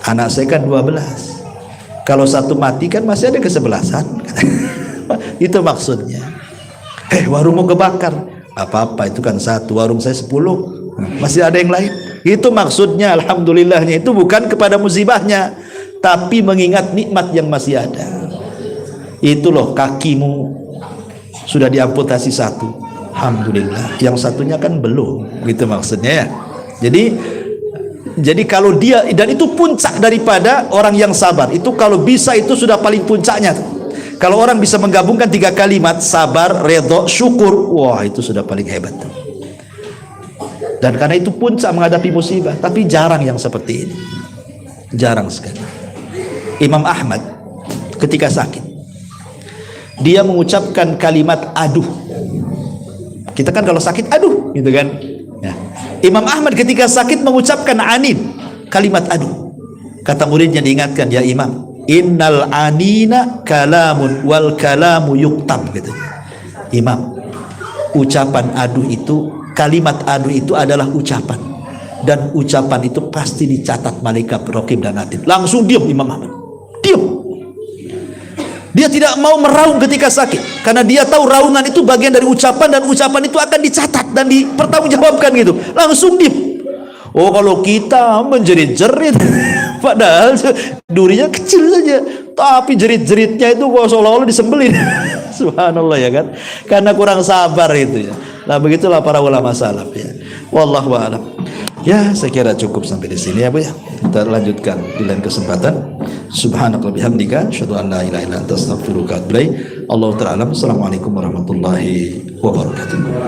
Anak saya kan 12. Kalau satu mati kan masih ada kesebelasan. Itu maksudnya. Warungmu kebakar, apa-apa itu kan satu, warung saya 10, masih ada yang lain. Itu maksudnya alhamdulillahnya itu bukan kepada musibahnya, tapi mengingat nikmat yang masih ada. Itu loh, kakimu sudah diamputasi satu, alhamdulillah. Yang satunya kan belum, gitu maksudnya ya. Jadi Jadi kalau dia, dan itu puncak daripada orang yang sabar. Itu kalau bisa itu sudah paling puncaknya. Kalau orang bisa menggabungkan 3 kalimat, sabar, redha, syukur, wah itu sudah paling hebat. Dan karena itu puncak menghadapi musibah. Tapi jarang yang seperti ini. Jarang sekali. Imam Ahmad ketika sakit, dia mengucapkan kalimat aduh. Kita kan kalau sakit aduh gitu kan ya. Imam Ahmad ketika sakit mengucapkan anin, kalimat aduh. Kata muridnya diingatkan, ya Imam, innal anina kalamun wal kalamu yuktab gitu. Imam, ucapan aduh itu, kalimat aduh itu adalah ucapan, dan ucapan itu pasti dicatat malaikat raqib dan atid. Langsung diam Imam Ahmad, diam. Dia tidak mau meraung ketika sakit, karena dia tahu raungan itu bagian dari ucapan, dan ucapan itu akan dicatat dan dipertanggungjawabkan gitu. Langsung diam. Oh, kalau kita menjerit-jerit padahal durinya kecil saja, tapi jerit-jeritnya itu seolah-olah disembelih. Subhanallah ya kan, karena kurang sabar itu ya. Nah begitulah para ulama salaf ya. Wallahu a'lam. Ya, saya kira cukup sampai di sini ya Bu ya. Kita lanjutkan di lain kesempatan. Subhanallah bihamdika, asyhadu an la ilaha illa anta, astaghfiruka wa atubu ilaik. Allahu ta'ala. Assalamualaikum warahmatullahi wabarakatuh.